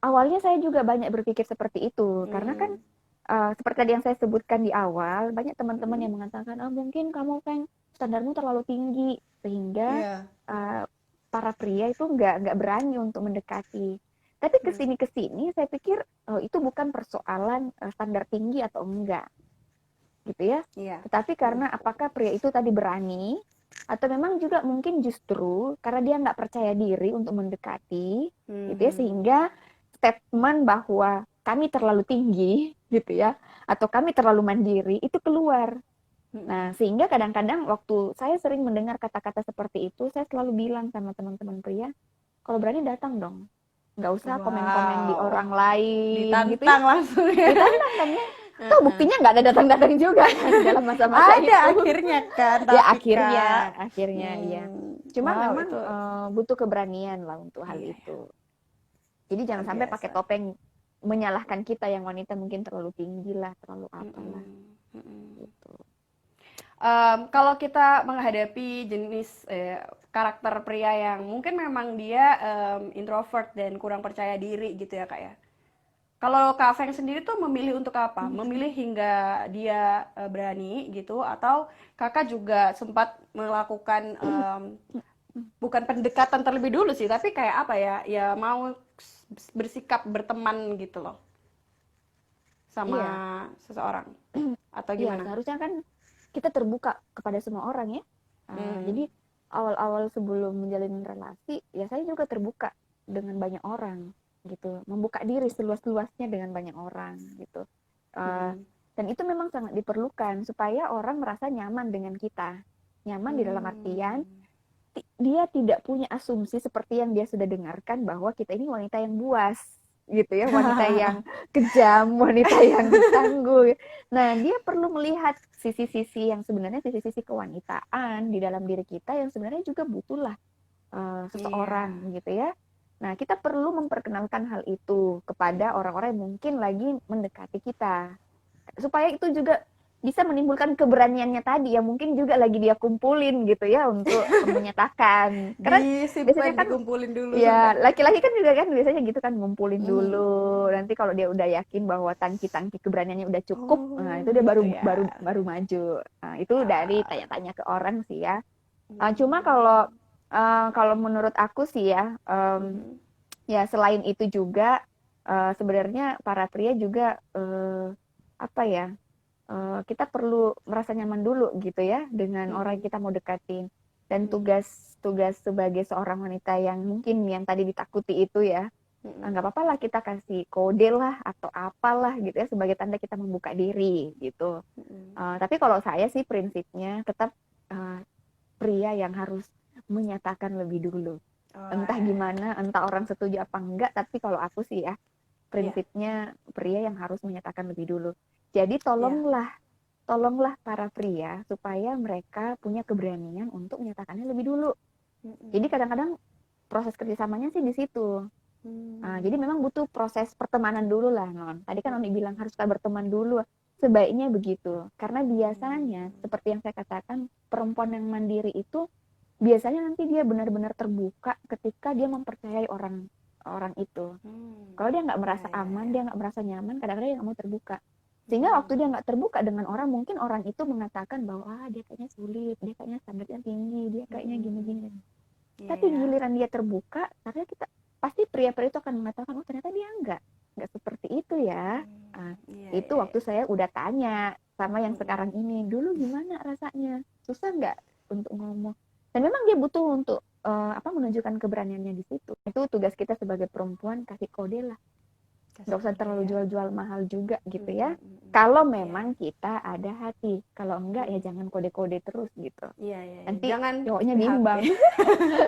awalnya saya juga banyak berpikir seperti itu. Karena kan Hmm. seperti tadi yang saya sebutkan di awal, banyak teman-teman Mm-mm. yang mengatakan, ah mungkin kamu kan standarmu terlalu tinggi, sehingga Iya. uh, para pria itu nggak berani untuk mendekati. Tapi Hmm. kesini saya pikir itu bukan persoalan standar tinggi atau enggak, gitu ya. Iya. Tetapi Mm-mm. karena apakah pria itu tadi berani, atau memang juga mungkin justru karena dia nggak percaya diri untuk mendekati, gitu ya, Mhm. sehingga statement bahwa kami terlalu tinggi, gitu ya, atau kami terlalu mandiri itu keluar. Mm-mm. Nah, sehingga kadang-kadang waktu saya sering mendengar kata-kata seperti itu, saya selalu bilang sama teman-teman pria, kalau berani datang dong, nggak usah komen-komen di Wow. orang lain, gitu ya. Ditantang langsung ya. Ditantang kan ya. Toh buktinya nggak ada datang-datang juga kan dalam masa-masa Ada itu. akhirnya kan, Ya tapi akhirnya iya. Cuma wow memang itu, butuh keberanian lah untuk hal iya ya, itu. Jadi luar jangan sampai pakai biasa. topeng menyalahkan kita yang wanita mungkin terlalu tinggi lah, terlalu apalah Mm-mm, mm-mm. gitu. Kalau kita menghadapi jenis karakter pria yang mungkin memang dia introvert dan kurang percaya diri gitu ya kak ya. Kalau Kak Feng sendiri tuh memilih untuk apa? Memilih hingga dia berani gitu, atau kakak juga sempat melakukan bukan pendekatan terlebih dulu sih, tapi kayak apa ya, ya mau bersikap berteman gitu loh sama Iya, seseorang atau iya gimana? seharusnya kan kita terbuka kepada semua orang ya. Hmm. Jadi awal-awal sebelum menjalin relasi, ya saya juga terbuka dengan banyak orang gitu, membuka diri seluas-luasnya dengan banyak orang gitu. Uh, Hmm. dan itu memang sangat diperlukan supaya orang merasa nyaman dengan kita. Nyaman di dalam artian Hmm. dia tidak punya asumsi seperti yang dia sudah dengarkan bahwa kita ini wanita yang buas gitu ya, wanita yang kejam, wanita yang tangguh. Nah, dia perlu melihat sisi-sisi yang sebenarnya sisi-sisi kewanitaan di dalam diri kita yang sebenarnya juga butuhlah Iya. seseorang gitu ya. Nah, kita perlu memperkenalkan hal itu kepada orang-orang yang mungkin lagi mendekati kita supaya itu juga bisa menimbulkan keberaniannya tadi yang mungkin juga lagi dia kumpulin gitu ya untuk menyatakan. Karena biasanya Disimpan, kan dikumpulin dulu sampai. ya laki-laki kan juga kan biasanya gitu kan ngumpulin Mhm. dulu. Nanti kalau dia udah yakin bahwa tangki-tangki keberaniannya udah cukup, nah Oh itu dia gitu baru ya. baru baru maju. Nah, itu dari Ah, tanya-tanya ke orang sih ya. Cuma hmm. kalau menurut aku sih ya, Mhm. ya selain itu juga sebenarnya para pria juga apa ya, kita perlu merasa nyaman dulu gitu ya dengan orang yang Mhm. kita mau dekatin. Dan Mhm. tugas sebagai seorang wanita yang mungkin yang tadi ditakuti itu ya, nggak Mhm. apa-apa lah kita kasih kode lah atau apalah gitu ya sebagai tanda kita membuka diri gitu. Mhm. Tapi kalau saya sih prinsipnya tetap uh, pria yang harus menyatakan lebih dulu. Entah Wah, gimana, entah orang setuju apa enggak, tapi kalau aku sih ya, iya, prinsipnya pria yang harus menyatakan lebih dulu. Jadi iya. tolonglah para pria supaya mereka punya keberanian untuk menyatakannya lebih dulu. Jadi Mhm. kadang-kadang proses kerjasamanya sih di situ. Jadi Hmm. memang butuh proses pertemanan dulu lah, Non. Tadi kan Noni bilang Mhm. harus kita berteman dulu. Sebaiknya begitu. Karena biasanya, Hmm. seperti yang saya katakan, perempuan yang mandiri itu biasanya nanti dia benar-benar terbuka ketika dia mempercayai orang orang itu. Hmm. Kalau dia nggak Iya, merasa iya, aman, iya. dia nggak merasa nyaman, kadang-kadang dia nggak mau terbuka. Sehingga waktu dia Hmm. nggak terbuka dengan orang, mungkin orang itu mengatakan bahwa dia kayaknya sulit, dia kayaknya standarnya tinggi, dia kayaknya Mhm. gini-gini. Iya, Tapi ya. giliran dia terbuka, karena kita pasti pria-pria itu akan mengatakan, oh ternyata dia nggak seperti itu ya. Hmm. Nah, Iya, itu iya, waktu iya. saya udah tanya sama yang sekarang Mhm. ini, dulu gimana rasanya? Susah nggak untuk ngomong? Dan memang dia butuh untuk menunjukkan keberaniannya di situ. Itu tugas kita sebagai perempuan kasih kode lah. Kasih Nggak usah kode terlalu ya. jual-jual mahal juga gitu Mhm. ya. Mhm. Kalau Iya. memang kita ada hati. Kalau enggak ya Mhm. jangan kode-kode terus gitu. Iya, iya, iya. Nanti Jangan cowoknya PHP. bimbang.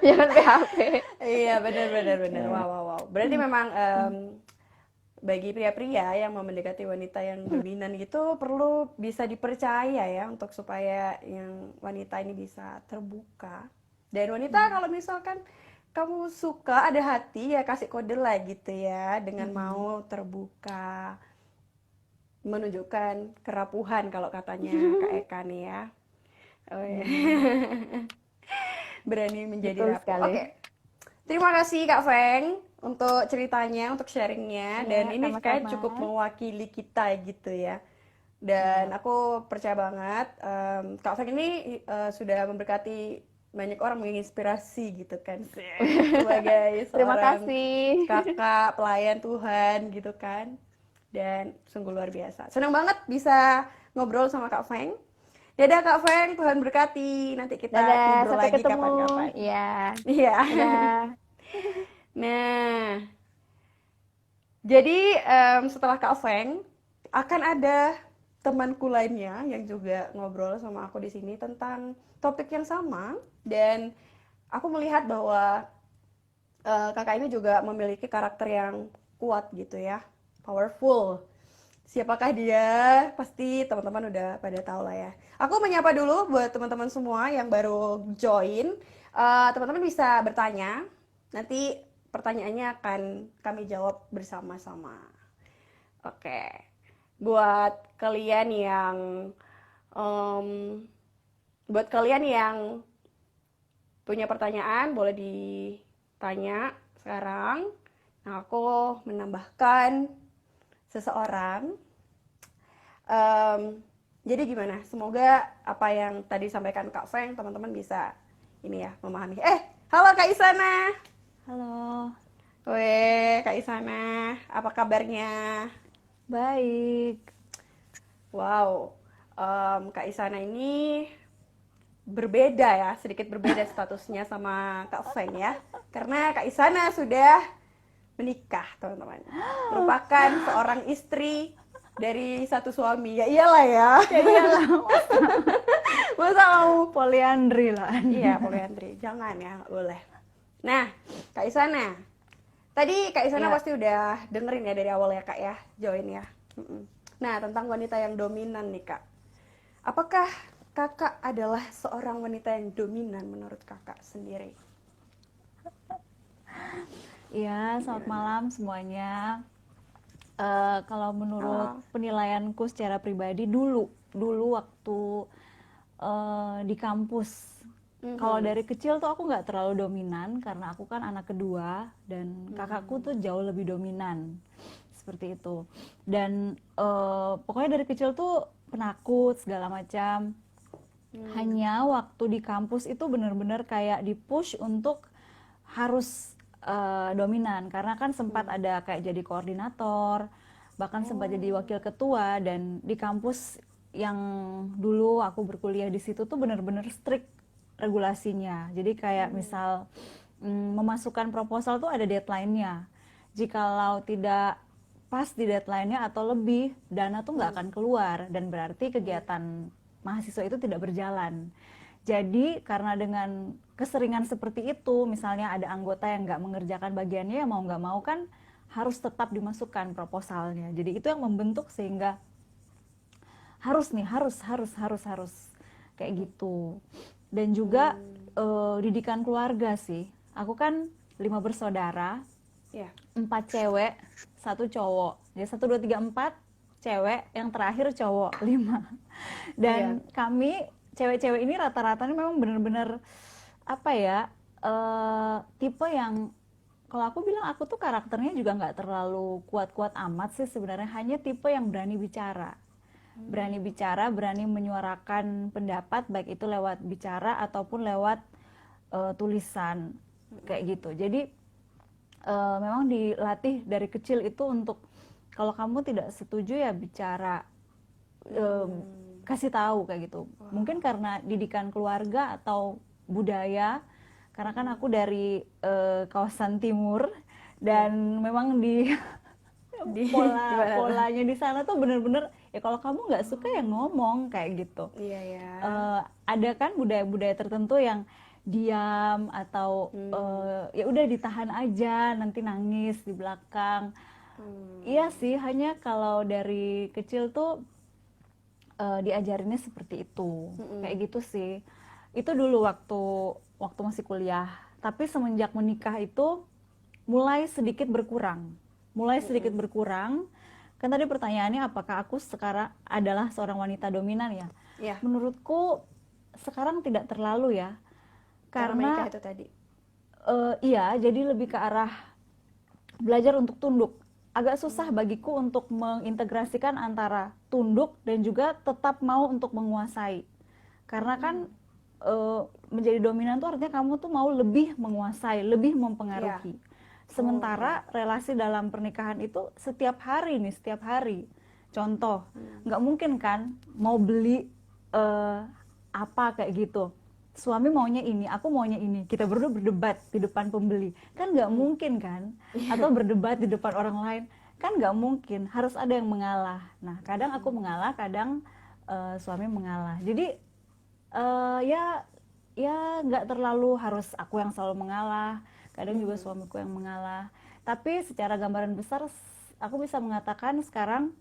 Jangan PHP. Iya, benar, benar, benar. Ya. Wow, wow, wow. Berarti memang bagi pria-pria yang mau mendekati wanita yang dominan gitu perlu bisa dipercaya ya, untuk supaya yang wanita ini bisa terbuka. Dan wanita Iya. kalau misalkan kamu suka, ada hati, ya kasih kode lah gitu ya, dengan Mm-mm. mau terbuka, menunjukkan kerapuhan kalau katanya Kak Eka nih ya. Oh, iya. Iya, Berani menjadi betul rapuh. sekali. Oke. Terima kasih Kak Feng untuk ceritanya, untuk sharingnya. Iya, Dan ini kayak sama-sama. cukup mewakili kita gitu ya. Dan Iya. aku percaya banget Kak Feng ini sudah memberkati banyak orang, menginspirasi gitu kan. Sebagai Terima seorang kasih. kakak pelayan Tuhan gitu kan. Dan sungguh luar biasa. Senang banget bisa ngobrol sama Kak Feng. Dadah Kak Feng, Tuhan berkati. Nanti kita Dadah, ngobrol sampai lagi ketemu. kapan-kapan. Iya, Iya. dadah. Nah, jadi setelah Kak Feng, akan ada temanku lainnya yang juga ngobrol sama aku di sini tentang topik yang sama. Dan aku melihat bahwa kakak ini juga memiliki karakter yang kuat gitu ya, powerful. Siapakah dia? Pasti teman-teman udah pada tahu lah ya. Aku menyapa dulu buat teman-teman semua yang baru join. Teman-teman bisa bertanya. Nanti pertanyaannya akan kami jawab bersama-sama. Oke. Buat kalian yang em, buat kalian yang punya pertanyaan boleh ditanya sekarang. Nah, aku menambahkan seseorang. Em, jadi gimana? Semoga apa yang tadi sampaikan Kak Feng teman-teman bisa ini ya memahami. Halo Kak Isana. Halo, Weh, Kak Isana, apa kabarnya? baik. Wow, Kak Isana ini berbeda ya, sedikit berbeda statusnya sama Kak Feng ya. Karena Kak Isana sudah menikah, teman-teman. Merupakan seorang istri dari satu suami. Ya iyalah ya. Ya iyalah, Masa mau poliandri lah. iya, poliandri. Jangan ya, nggak boleh. Nah, Kak Isana. Tadi Kak Isana Ya, pasti udah dengerin ya dari awal ya Kak ya, join ya. Mm-mm. Nah, tentang wanita yang dominan nih Kak. Apakah Kakak adalah seorang wanita yang dominan menurut Kakak sendiri? ya, selamat Gimana? malam semuanya. Kalau menurut Halo. penilaianku secara pribadi dulu waktu di kampus. Kalau Mhm. dari kecil tuh aku nggak terlalu dominan karena aku kan anak kedua dan kakakku tuh jauh lebih dominan seperti itu. Dan pokoknya dari kecil tuh penakut segala macam. Hmm. Hanya waktu di kampus itu benar-benar kayak di-push untuk harus dominan karena kan sempat Hmm. ada kayak jadi koordinator, bahkan sempat jadi Oh. wakil ketua dan di kampus yang dulu aku berkuliah di situ tuh benar-benar strict regulasinya. Jadi kayak Hmm. misal memasukkan proposal tuh ada deadline-nya. Jikalau tidak pas di deadline-nya atau lebih, dana tuh nggak Hmm. akan keluar dan berarti Hmm. kegiatan mahasiswa itu tidak berjalan. Jadi karena dengan keseringan seperti itu, misalnya ada anggota yang nggak mengerjakan bagiannya, ya mau nggak mau kan harus tetap dimasukkan proposalnya. Jadi itu yang membentuk sehingga harus nih, harus kayak gitu. Dan juga Hmm. didikan keluarga sih. Aku kan 5 bersaudara, Ya. 4 cewek, 1 cowok. Jadi 1, 2, 3, 4 cewek, yang terakhir cowok 5. Iya. Dan kami cewek-cewek ini rata-ratanya memang benar-benar apa ya, tipe yang kalau aku bilang aku tuh karakternya juga nggak terlalu kuat-kuat amat sih sebenarnya, hanya tipe yang berani bicara, berani menyuarakan pendapat baik itu lewat bicara ataupun lewat tulisan kayak gitu. Jadi memang dilatih dari kecil itu untuk kalau kamu tidak setuju ya bicara, eh, Hmm. kasih tahu kayak gitu. Mungkin Wow. karena didikan keluarga atau budaya, karena kan aku dari kawasan timur Iya. dan memang di Di gimana tuh? polanya di sana tuh bener-bener ya kalau kamu nggak suka ya Oh. ngomong kayak gitu. Iya ya. Ada kan budaya-budaya tertentu yang diam atau Hmm. ya udah ditahan aja nanti nangis di belakang. Iya Hmm. sih, hanya kalau dari kecil tuh diajarinnya seperti itu kayak Mm-mm. gitu sih. Itu dulu waktu waktu masih kuliah, tapi semenjak menikah itu mulai sedikit Mm-mm. berkurang. Kan tadi pertanyaannya apakah aku sekarang adalah seorang wanita dominan ya, Ya, menurutku sekarang tidak terlalu ya, karena menikah karena itu tadi. iya jadi lebih ke arah belajar untuk tunduk. Agak susah Hmm. bagiku untuk mengintegrasikan antara tunduk dan juga tetap mau untuk menguasai. Karena kan Hmm. menjadi dominan tuh artinya kamu tuh mau lebih menguasai, lebih Ya. mempengaruhi. Oh ya. Sementara relasi dalam pernikahan itu setiap hari nih, setiap hari. Contoh, Hmm. nggak mungkin kan mau beli eh, apa kayak gitu. Suami maunya ini, aku maunya ini. Kita berdua berdebat di depan pembeli. Kan nggak Hmm. mungkin kan? Atau berdebat di depan orang lain. Kan nggak mungkin. Harus ada yang mengalah. Nah, kadang aku mengalah, kadang suami mengalah. Jadi ya ya nggak terlalu harus aku yang selalu mengalah, kadang juga Hmm. suamiku yang mengalah, tapi secara gambaran besar aku bisa mengatakan sekarang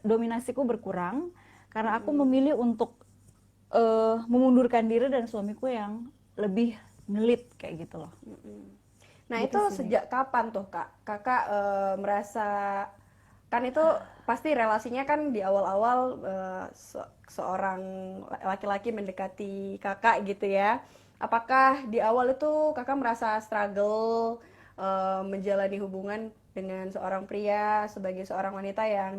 dominasiku berkurang karena aku memilih untuk memundurkan diri dan suamiku yang lebih ngelit kayak gitu loh. Nah, Gitu itu sih, Mei. sejak kapan tuh, Kak? Kakak merasa kan itu pasti relasinya kan di awal-awal seorang laki-laki mendekati Kakak gitu ya. Apakah di awal itu Kakak merasa struggle menjalani hubungan dengan seorang pria sebagai seorang wanita yang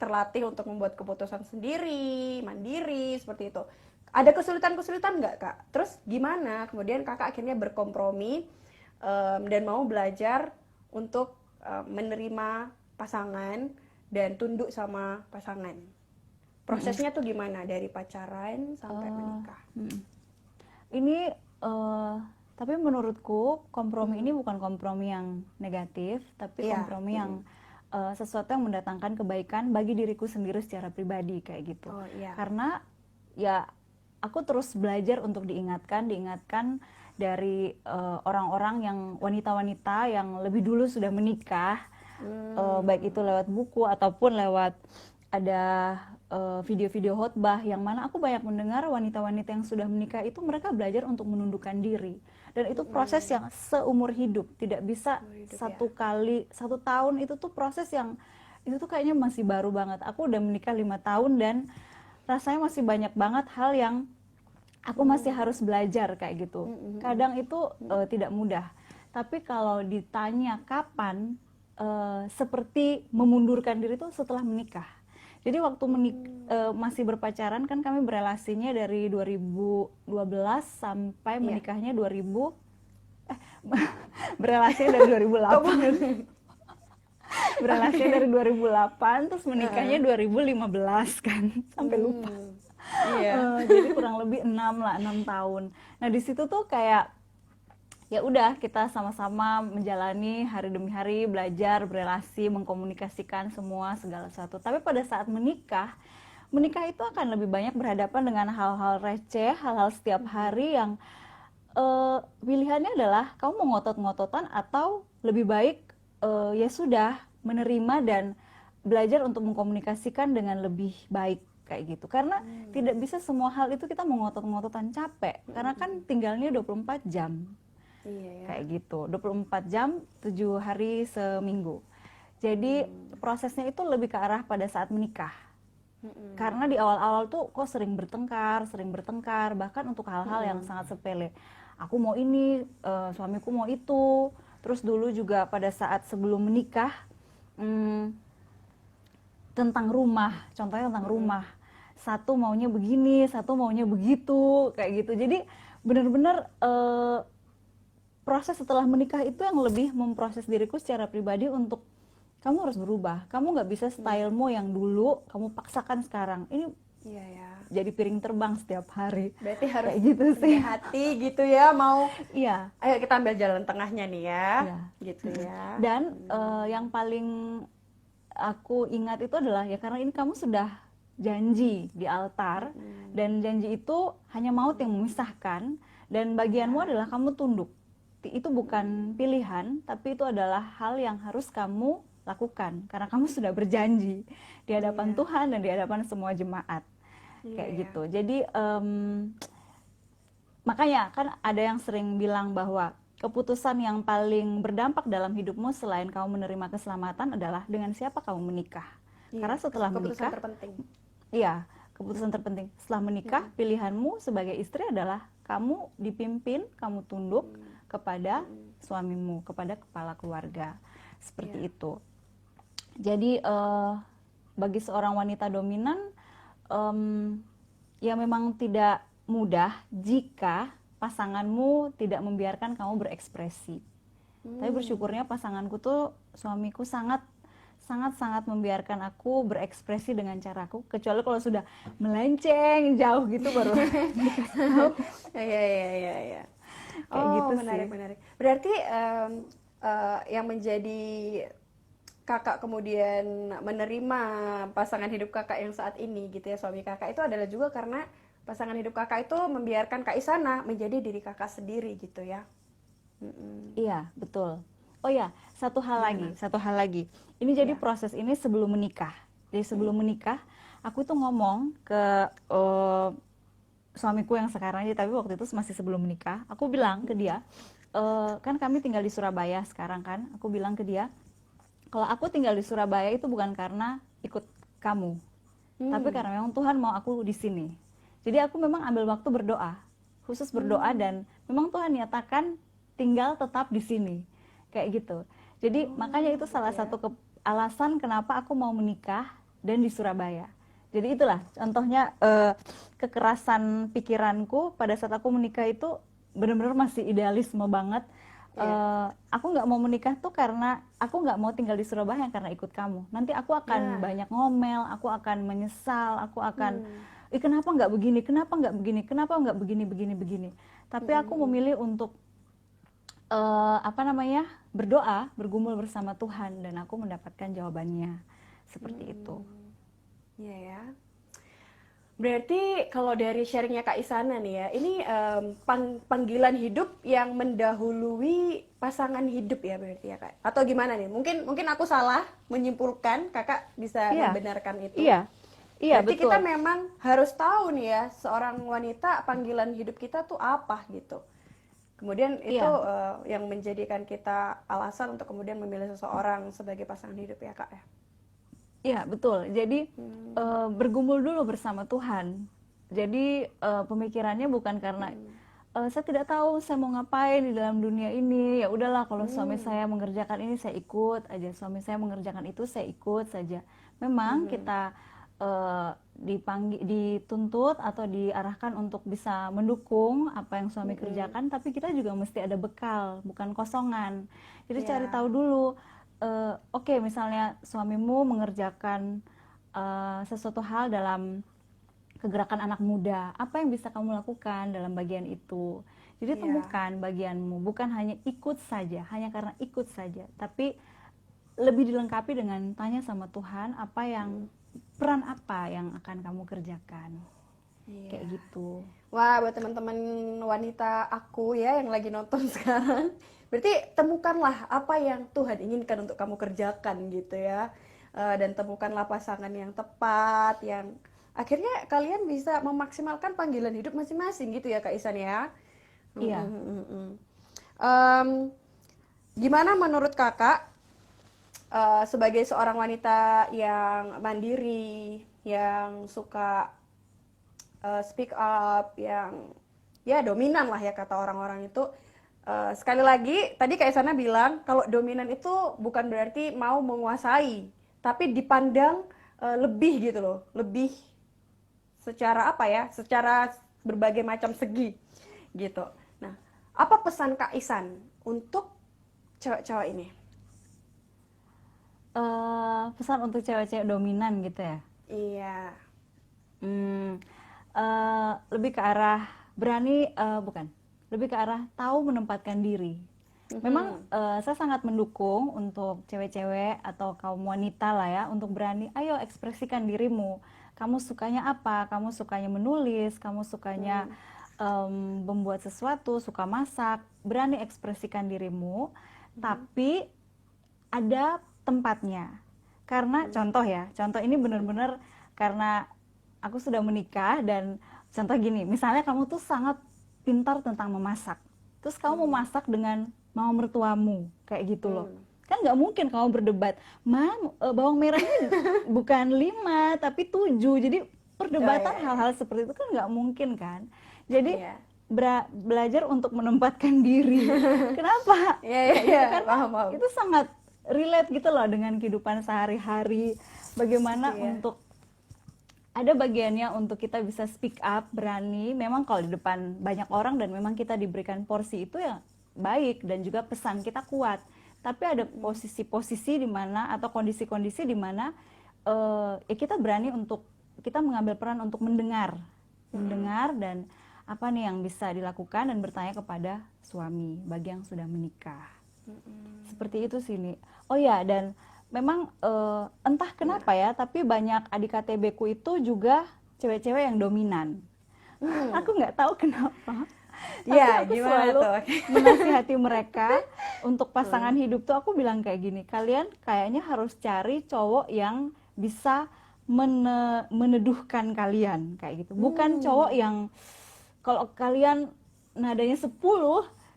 terlatih untuk membuat keputusan sendiri, mandiri, seperti itu. Ada kesulitan-kesulitan nggak, Kak? Terus gimana? Kemudian Kakak akhirnya berkompromi dan mau belajar untuk menerima pasangan dan tunduk sama pasangan. Prosesnya tuh gimana dari pacaran sampai Eh, menikah? mm. Ini tapi menurutku kompromi ini bukan kompromi yang negatif, tapi Iya. kompromi yang sesuatu yang mendatangkan kebaikan bagi diriku sendiri secara pribadi kayak gitu. Oh iya. Karena ya aku terus belajar untuk diingatkan dari orang-orang yang wanita-wanita yang lebih dulu sudah menikah, baik itu lewat buku ataupun lewat ada video-video khotbah yang mana aku banyak mendengar wanita-wanita yang sudah menikah itu mereka belajar untuk menundukkan diri, dan itu proses yang seumur hidup, tidak bisa Hidup ya. satu tahun. Itu tuh proses yang itu tuh kayaknya masih baru banget. Aku udah menikah 5 tahun dan rasanya masih banyak banget hal yang aku masih harus belajar kayak gitu. Kadang itu tidak mudah. Tapi kalau ditanya kapan, seperti memundurkan diri itu setelah menikah. Jadi waktu masih berpacaran kan kami berelasinya dari 2012 sampai Iya. menikahnya 2000 berelasinya dari 2008 berelasinya dari 2008 terus menikahnya 2015 kan sampai lupa. Iya. Jadi kurang lebih 6 tahun. Nah di situ tuh kayak ya udah kita sama-sama menjalani hari demi hari, belajar, berelasi, mengkomunikasikan semua segala sesuatu. Tapi pada saat menikah itu akan lebih banyak berhadapan dengan hal-hal receh, hal-hal setiap hari yang pilihannya adalah kamu mau ngotot-ngototan atau lebih baik ya sudah menerima dan belajar untuk mengkomunikasikan dengan lebih baik kayak gitu. Karena tidak bisa semua hal itu kita mau ngotot-ngototan, capek. Karena kan tinggalnya 24 jam. Iya ya. Kayak gitu, 24 jam 7 hari seminggu. Jadi prosesnya itu lebih ke arah pada saat menikah. Karena di awal-awal tuh kok sering bertengkar, bahkan untuk hal-hal yang sangat sepele. Aku mau ini, suamiku mau itu. Terus dulu juga pada saat sebelum menikah, tentang rumah, contohnya tentang rumah. Satu maunya begini, satu maunya begitu, kayak gitu. Jadi benar-benar proses setelah menikah itu yang lebih memproses diriku secara pribadi untuk kamu harus berubah. Kamu nggak bisa stylemu yang dulu kamu paksakan sekarang. Ini Iya ya. jadi piring terbang setiap hari. Berarti harus Kayak gitu sih. hati gitu ya, mau Iya. ayo kita ambil jalan tengahnya nih ya. Iya. Gitu ya. Dan yang paling aku ingat itu adalah ya karena ini kamu sudah janji di altar, dan janji itu hanya maut yang memisahkan, dan bagianmu adalah kamu tunduk. Itu bukan pilihan, tapi itu adalah hal yang harus kamu lakukan karena kamu sudah berjanji di hadapan Tuhan dan di hadapan semua jemaat. Kayak gitu. Jadi makanya kan ada yang sering bilang bahwa keputusan yang paling berdampak dalam hidupmu selain kamu menerima keselamatan adalah dengan siapa kamu menikah. Karena setelah Keputusan menikah, terpenting. iya, keputusan terpenting. Setelah menikah, pilihanmu sebagai istri adalah kamu dipimpin, kamu tunduk kepada suamimu, kepada kepala keluarga. Seperti itu. Jadi bagi seorang wanita dominan, ya memang tidak mudah jika pasanganmu tidak membiarkan kamu berekspresi. Tapi bersyukurnya pasanganku tuh, suamiku sangat membiarkan aku berekspresi dengan caraku, kecuali kalau sudah melenceng jauh gitu baru Iya. kayak gitu Menarik, sih. menarik. Berarti yang menjadi kakak kemudian menerima pasangan hidup kakak yang saat ini gitu ya, suami kakak itu adalah juga karena pasangan hidup kakak itu membiarkan Kak Isana menjadi diri kakak sendiri gitu ya. Iya, betul. Oh ya, satu hal lagi. Ini jadi proses ini sebelum menikah. Jadi sebelum menikah, aku tuh ngomong ke suamiku yang sekarang, tapi waktu itu masih sebelum menikah. Aku bilang ke dia, kan kami tinggal di Surabaya sekarang kan. Aku bilang ke dia, kalau aku tinggal di Surabaya itu bukan karena ikut kamu, tapi karena memang Tuhan mau aku di sini. Jadi aku memang ambil waktu berdoa, khusus berdoa, dan memang Tuhan nyatakan tinggal tetap di sini, kayak gitu. Jadi makanya itu salah satu alasan kenapa aku mau menikah dan di Surabaya. Jadi itulah contohnya, kekerasan pikiranku pada saat aku menikah itu benar-benar masih idealisme banget. Aku nggak mau menikah tuh karena aku nggak mau tinggal di Surabaya karena ikut kamu. Nanti aku akan banyak ngomel, aku akan menyesal, aku akan, kenapa nggak begini, kenapa nggak begini, kenapa nggak begini, begini. Tapi aku memilih untuk berdoa, bergumul bersama Tuhan, dan aku mendapatkan jawabannya seperti itu. Iya ya. Berarti kalau dari sharingnya Kak Isana nih ya, ini panggilan hidup yang mendahului pasangan hidup ya berarti ya Kak? Atau gimana nih? Mungkin aku salah menyimpulkan, Kakak bisa membenarkan itu. Iya, berarti betul. kita memang harus tahu nih ya, seorang wanita panggilan hidup kita tuh apa gitu. Kemudian itu yang menjadikan kita alasan untuk kemudian memilih seseorang sebagai pasangan hidup ya Kak ya? Iya, betul. Jadi bergumul dulu bersama Tuhan. Jadi pemikirannya bukan karena saya tidak tahu saya mau ngapain di dalam dunia ini. Ya udahlah, kalau suami saya mengerjakan ini saya ikut aja. Suami saya mengerjakan itu saya ikut saja. Memang kita dituntut atau diarahkan untuk bisa mendukung apa yang suami kerjakan, tapi kita juga mesti ada bekal, bukan kosongan. Jadi cari tahu dulu. Oke, misalnya suamimu mengerjakan sesuatu hal dalam kegerakan anak muda, apa yang bisa kamu lakukan dalam bagian itu? Jadi temukan bagianmu, bukan hanya ikut saja, hanya karena ikut saja, tapi lebih dilengkapi dengan tanya sama Tuhan peran apa yang akan kamu kerjakan. Kayak gitu. Wah, buat teman-teman wanita aku ya yang lagi nonton sekarang, berarti temukanlah apa yang Tuhan inginkan untuk kamu kerjakan gitu ya. Dan temukanlah pasangan yang tepat, yang akhirnya kalian bisa memaksimalkan panggilan hidup masing-masing gitu ya Kak Isan ya. Iya. Gimana menurut Kakak sebagai seorang wanita yang mandiri, yang suka speak up, yang ya dominan lah ya kata orang-orang itu. Sekali lagi tadi Kak Isana bilang kalau dominan itu bukan berarti mau menguasai, tapi dipandang lebih gitu loh, lebih secara apa ya, secara berbagai macam segi gitu. Nah, apa pesan Kak Isan untuk cewek-cewek ini? Pesan untuk cewek-cewek dominan gitu ya? Iya. Lebih ke arah berani, lebih ke arah tahu menempatkan diri. Memang saya sangat mendukung untuk cewek-cewek atau kaum wanita lah ya, untuk berani, ayo ekspresikan dirimu. Kamu sukanya apa? Kamu sukanya menulis, kamu sukanya membuat sesuatu, suka masak, berani ekspresikan dirimu, tapi ada tempatnya. Karena contoh ini benar-benar karena aku sudah menikah, dan contoh gini, misalnya kamu tuh sangat pintar tentang memasak, terus kamu mau masak dengan mama mertuamu, kayak gitu loh. Kan nggak mungkin kamu berdebat, bawang merahnya bukan 5 tapi 7, jadi perdebatan hal-hal seperti itu kan nggak mungkin kan. Jadi belajar untuk menempatkan diri. Kenapa? Karena itu sangat relate gitu loh dengan kehidupan sehari-hari. Bagaimana untuk ada bagiannya untuk kita bisa speak up, berani. Memang kalau di depan banyak orang dan memang kita diberikan porsi itu ya baik, dan juga pesan kita kuat. Tapi ada posisi-posisi di mana atau kondisi-kondisi di mana kita berani untuk kita mengambil peran untuk mendengar dan apa nih yang bisa dilakukan, dan bertanya kepada suami bagi yang sudah menikah. Seperti itu sih nih. Oh ya, dan memang entah kenapa ya, tapi banyak adik KTB-ku itu juga cewek-cewek yang dominan. Aku nggak tahu kenapa. Tapi aku selalu menasihati mereka untuk pasangan hidup tuh, aku bilang kayak gini, kalian kayaknya harus cari cowok yang bisa meneduhkan kalian kayak gitu. Bukan cowok yang kalau kalian nadanya 10,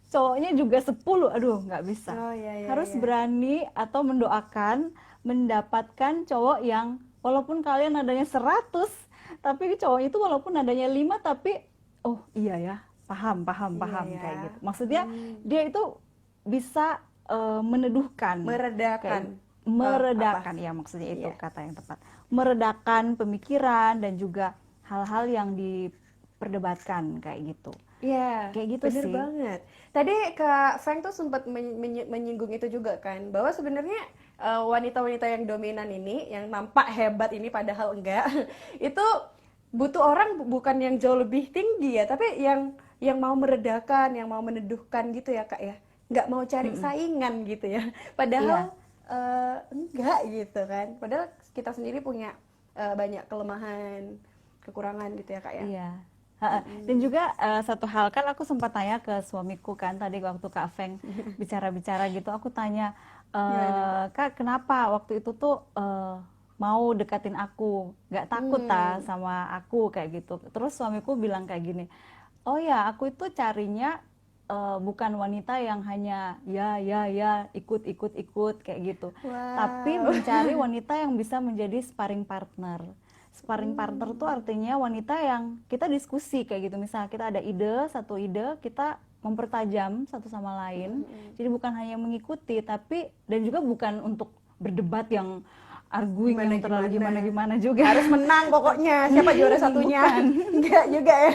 cowoknya juga 10, aduh nggak bisa. Oh iya iya Harus iya. berani atau mendoakan mendapatkan cowok yang walaupun kalian nadanya 100, tapi cowoknya itu walaupun nadanya 5 tapi oh iya ya, paham Iya ya. kayak gitu. Maksudnya dia itu bisa meneduhkan, Meredakan. meredakan ya, maksudnya itu Iya. kata yang tepat. Meredakan pemikiran dan juga hal-hal yang diperdebatkan kayak gitu. Iya, Kayak gitu bener sih. banget. Tadi Kak Frank tuh sempat menyinggung itu juga kan, bahwa sebenarnya wanita-wanita yang dominan ini, yang nampak hebat ini padahal enggak, itu butuh orang bukan yang jauh lebih tinggi ya, tapi yang mau meredakan, yang mau meneduhkan gitu ya Kak ya, nggak mau cari saingan gitu ya. Padahal Iya. enggak gitu kan. Padahal kita sendiri punya banyak kelemahan, kekurangan gitu ya Kak ya. Iya. Ha-ha. Dan juga satu hal, kan aku sempat tanya ke suamiku kan tadi waktu Kak Feng bicara-bicara gitu, aku tanya, Gimana? Kak kenapa waktu itu tuh mau deketin aku, nggak takut ta sama aku kayak gitu. Terus suamiku bilang kayak gini, oh ya aku itu carinya bukan wanita yang hanya ya ikut kayak gitu, tapi Wow. mencari wanita yang bisa menjadi sparring partner. Sparring partner tuh artinya wanita yang kita diskusi kayak gitu. Misalnya kita ada ide, satu ide, kita mempertajam satu sama lain. Jadi bukan hanya mengikuti, tapi dan juga bukan untuk berdebat yang arguing yang terlalu Gimana-gimana. gimana-gimana juga. Harus menang pokoknya. Siapa juara satunya? Bukan. Enggak juga ya.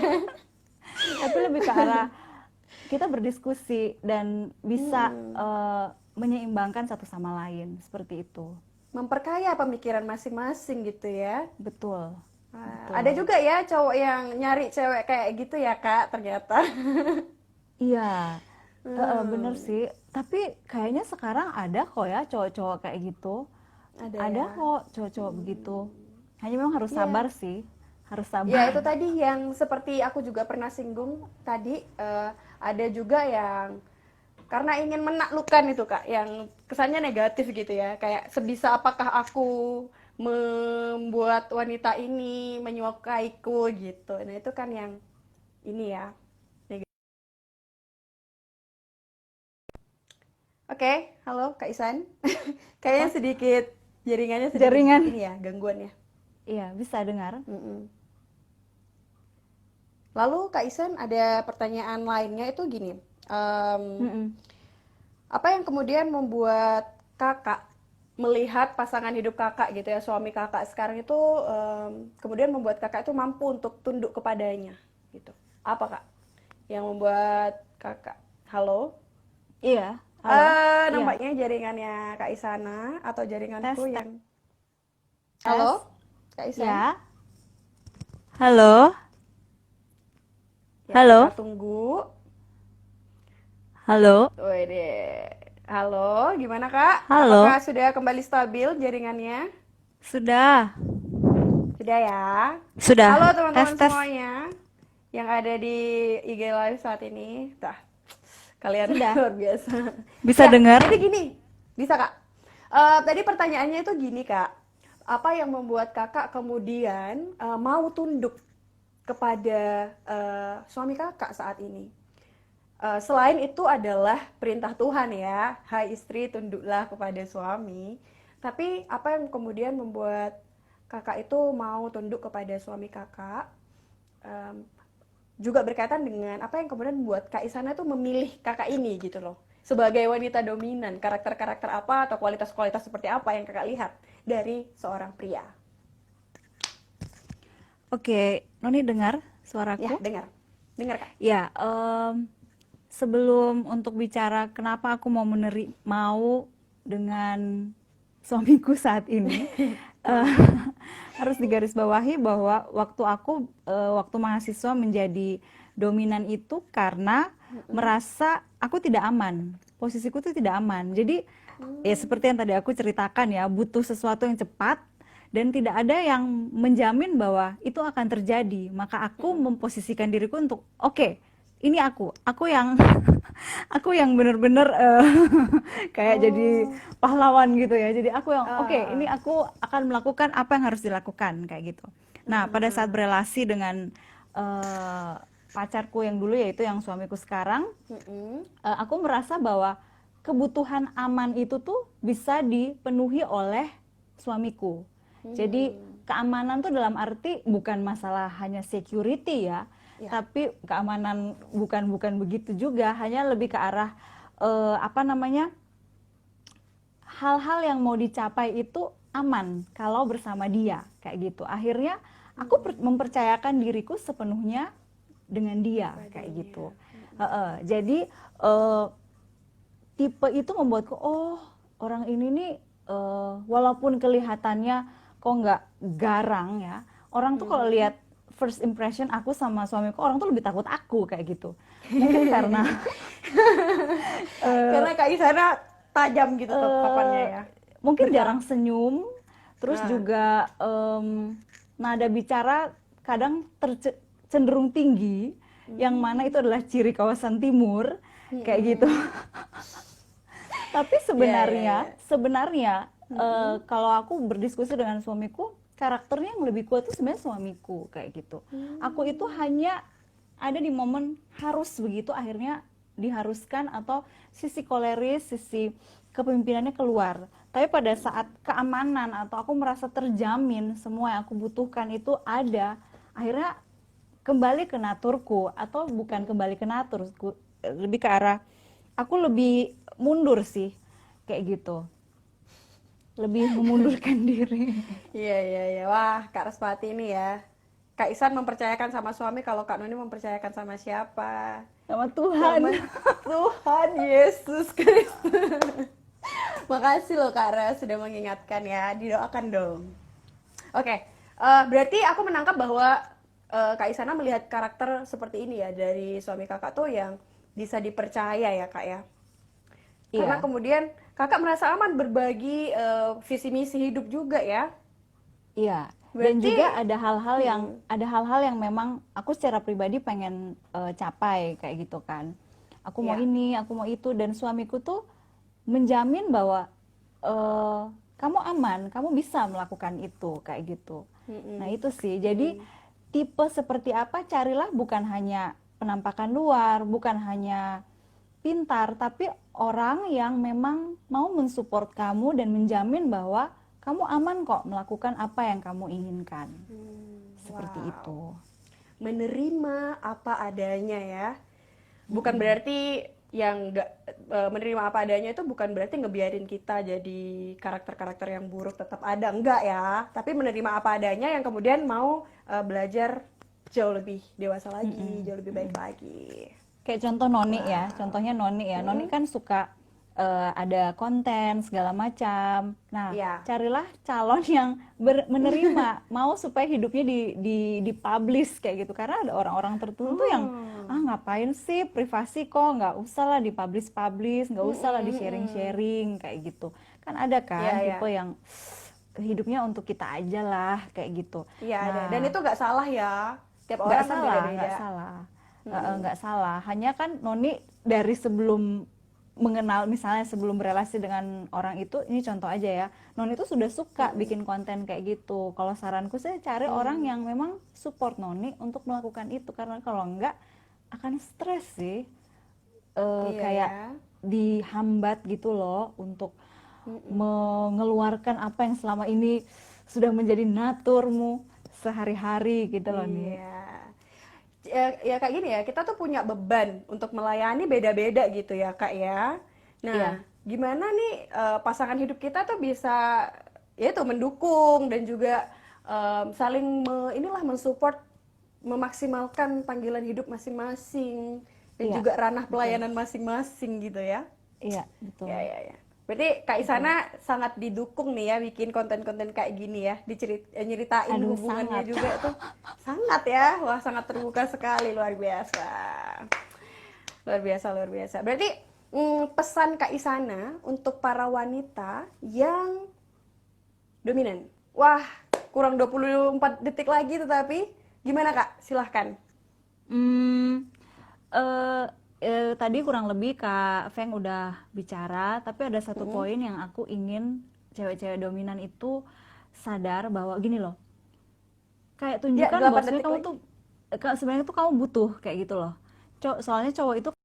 Tapi lebih ke arah kita berdiskusi dan bisa menyeimbangkan satu sama lain seperti itu. Memperkaya pemikiran masing-masing gitu ya. Betul. Wah, ada juga ya cowok yang nyari cewek kayak gitu ya Kak, ternyata. Iya, bener sih. Tapi kayaknya sekarang ada kok ya cowok-cowok kayak gitu. Ada Ada ya. kok cowok-cowok begitu. Hanya memang harus sabar sih. Harus Ya itu sabar. tadi yang seperti aku juga pernah singgung tadi, ada juga yang karena ingin menaklukkan itu Kak, yang kesannya negatif gitu ya, kayak sebisa apakah aku membuat wanita ini menyukaiku gitu. Nah itu kan yang ini ya. Oke, halo Kak Isan. Kayaknya Apa? sedikit jaringannya sedikit Jaringan. ini ya, gangguan ya. Iya, bisa dengar. Mm-mm. Lalu Kak Isan ada pertanyaan lainnya itu gini, Mm-mm. apa yang kemudian membuat kakak melihat pasangan hidup kakak gitu ya, suami kakak sekarang itu kemudian membuat kakak itu mampu untuk tunduk kepadanya gitu. Apa Kak yang membuat kakak? Halo? Iya, halo. Iya, Nampaknya jaringannya Kak Isana atau tes jaringanku tes. yang... Halo? Kak Isan? Ya. Halo. Ya, Halo. kita tunggu. Halo. Wede. Halo, gimana Kak? Halo. Apakah sudah kembali stabil jaringannya? Sudah. Sudah ya? Sudah. Halo Tes teman-teman tes. semuanya yang ada di IG Live saat ini. Tah, kalian Sudah. luar biasa. Bisa Ya, dengar? jadi gini, bisa Kak. Tadi pertanyaannya itu gini Kak, apa yang membuat Kakak kemudian mau tunduk kepada suami Kakak saat ini? Selain itu adalah perintah Tuhan ya, hai istri tunduklah kepada suami. Tapi apa yang kemudian membuat kakak itu mau tunduk kepada suami kakak? Em, Juga berkaitan dengan apa yang kemudian membuat Kak Isana tuh memilih kakak ini gitu loh. Sebagai wanita dominan, karakter-karakter apa atau kualitas-kualitas seperti apa yang kakak lihat dari seorang pria? Oke, Noni dengar Ya, suaraku? dengar. Dengar Kak. Ya, sebelum untuk bicara kenapa aku mau dengan suamiku saat ini, eh, harus digarisbawahi bahwa waktu mahasiswa menjadi dominan itu karena merasa aku tidak aman, posisiku itu tidak aman. Jadi ya seperti yang tadi aku ceritakan ya, butuh sesuatu yang cepat dan tidak ada yang menjamin bahwa itu akan terjadi. Maka aku memposisikan diriku untuk oke, ini aku yang aku yang bener-bener kayak jadi Oh, pahlawan gitu ya. Jadi aku yang oke, ini ah, aku akan melakukan apa yang harus dilakukan kayak gitu. Nah, pada saat mm-mm, berelasi dengan eh, pacarku yang dulu, yaitu yang suamiku sekarang, mm-mm, aku merasa bahwa kebutuhan aman itu tuh bisa dipenuhi oleh suamiku. Jadi mm, keamanan tuh dalam arti bukan masalah hanya security ya, ya, tapi keamanan bukan bukan begitu juga, hanya lebih ke arah apa namanya, hal-hal yang mau dicapai itu aman kalau bersama dia kayak gitu. Akhirnya aku mempercayakan diriku sepenuhnya dengan dia kayak kepadanya. gitu. Jadi eh, tipe itu membuatku, oh orang ini nih walaupun kelihatannya kok nggak garang ya, orang tuh kalau lihat first impression aku sama suamiku, orang tuh lebih takut aku kayak gitu. Mungkin karena Karena eh, Kak Isana tajam gitu tatapannya eh, ya. mungkin Berkar. jarang senyum, terus Nah, juga nada bicara kadang cenderung tinggi, yang mana itu adalah ciri kawasan timur kayak gitu. mm-mm. Tapi Ya, ya, sebenarnya, ya. sebenarnya Mm-mm. kalau aku berdiskusi dengan suamiku, karakternya yang lebih kuat itu sebenarnya suamiku kayak gitu. Aku itu Hmm. hanya ada di momen harus begitu, akhirnya diharuskan, atau sisi koleris, sisi kepemimpinannya keluar. Tapi pada saat keamanan atau aku merasa terjamin semua yang aku butuhkan itu ada, akhirnya kembali ke naturku, atau bukan kembali ke naturku, lebih ke arah aku lebih mundur sih kayak gitu, lebih memundurkan diri. Iya, iya, iya. Wah, Kak Respati ini ya. Kak Isan mempercayakan sama suami, kalau Kak Nuni mempercayakan sama siapa? Sama Tuhan. Sama Tuhan Yesus Kristus. Makasih loh Kak Ra sudah mengingatkan ya. Didoakan dong. Oke, berarti aku menangkap bahwa Kak Isana melihat karakter seperti ini ya dari suami kakak tuh yang bisa dipercaya ya Kak ya. Karena Iya, kemudian kakak merasa aman berbagi visi misi hidup juga ya. iya. Dan Berarti, juga ada hal-hal yang hmm, memang aku secara pribadi pengen capai kayak gitu kan. Aku mau ya, ini, aku mau itu, dan suamiku tuh menjamin bahwa eh, kamu aman, kamu bisa melakukan itu kayak gitu. Nah, mm-mm, itu sih. Jadi tipe seperti apa carilah, bukan hanya penampakan luar, bukan hanya pintar, tapi orang yang memang mau mensupport kamu dan menjamin bahwa kamu aman kok melakukan apa yang kamu inginkan. Seperti wow, itu. menerima apa adanya ya. Bukan berarti yang nggak menerima apa adanya itu bukan berarti ngebiarin kita jadi karakter-karakter yang buruk tetap ada, enggak ya, tapi menerima apa adanya yang kemudian mau belajar jauh lebih dewasa lagi, jauh lebih baik lagi. Kayak contoh Noni ya, Wow. contohnya Noni ya. Noni Mm-mm. kan suka ada konten segala macam. Nah, Ya. carilah calon yang menerima, mau supaya hidupnya dipublish kayak gitu. Karena ada orang-orang tertentu yang Hmm. ngapain sih privasi, kok nggak usah lah dipublish-publish, nggak usah lah Mm-mm, mm-mm. di-sharing-sharing kayak gitu. Kan ada kan Ya, tipe ya. yang hidupnya untuk kita aja lah kayak gitu. Iya ada. Dan Nah, itu nggak salah ya. Tiap nggak orang kan salah, nggak beda-beda. salah. Mm-mm. Nggak salah, hanya kan Noni dari sebelum mengenal, misalnya sebelum berelasi dengan orang itu, ini contoh aja ya, Noni itu sudah suka bikin konten kayak gitu. Kalau saranku, saya cari orang yang memang support Noni untuk melakukan itu, karena kalau enggak akan stres sih. Iya Kayak ya. dihambat gitu loh untuk mengeluarkan apa yang selama ini sudah menjadi naturmu sehari-hari gitu loh nih. Iya. Ya kayak gini ya, kita tuh punya beban untuk melayani beda-beda gitu ya Kak ya. Iya, Nah, gimana nih pasangan hidup kita tuh bisa ya itu mendukung dan juga saling inilah mensupport memaksimalkan panggilan hidup masing-masing dan iya, juga ranah betul. pelayanan masing-masing gitu ya. Iya, betul. Ya, ya, ya. Berarti Kak Betul. Isana sangat didukung nih ya bikin konten-konten kayak gini ya, nyeritain Aduh, hubungannya sangat. juga tuh. Sangat ya. Wah, sangat terbuka sekali, luar biasa. Luar biasa, luar biasa. Berarti pesan Kak Isana untuk para wanita yang dominan. Wah, kurang 24 detik lagi tetapi gimana Kak? Silahkan. Hmm, eh tadi kurang lebih Kak Feng udah bicara, tapi ada satu poin yang aku ingin cewek-cewek dominan itu sadar bahwa gini loh, kayak Ya, tunjukkan 8 bahwasanya detik kamu lagi. tuh sebenarnya tuh kamu butuh kayak gitu loh. Soalnya cowok itu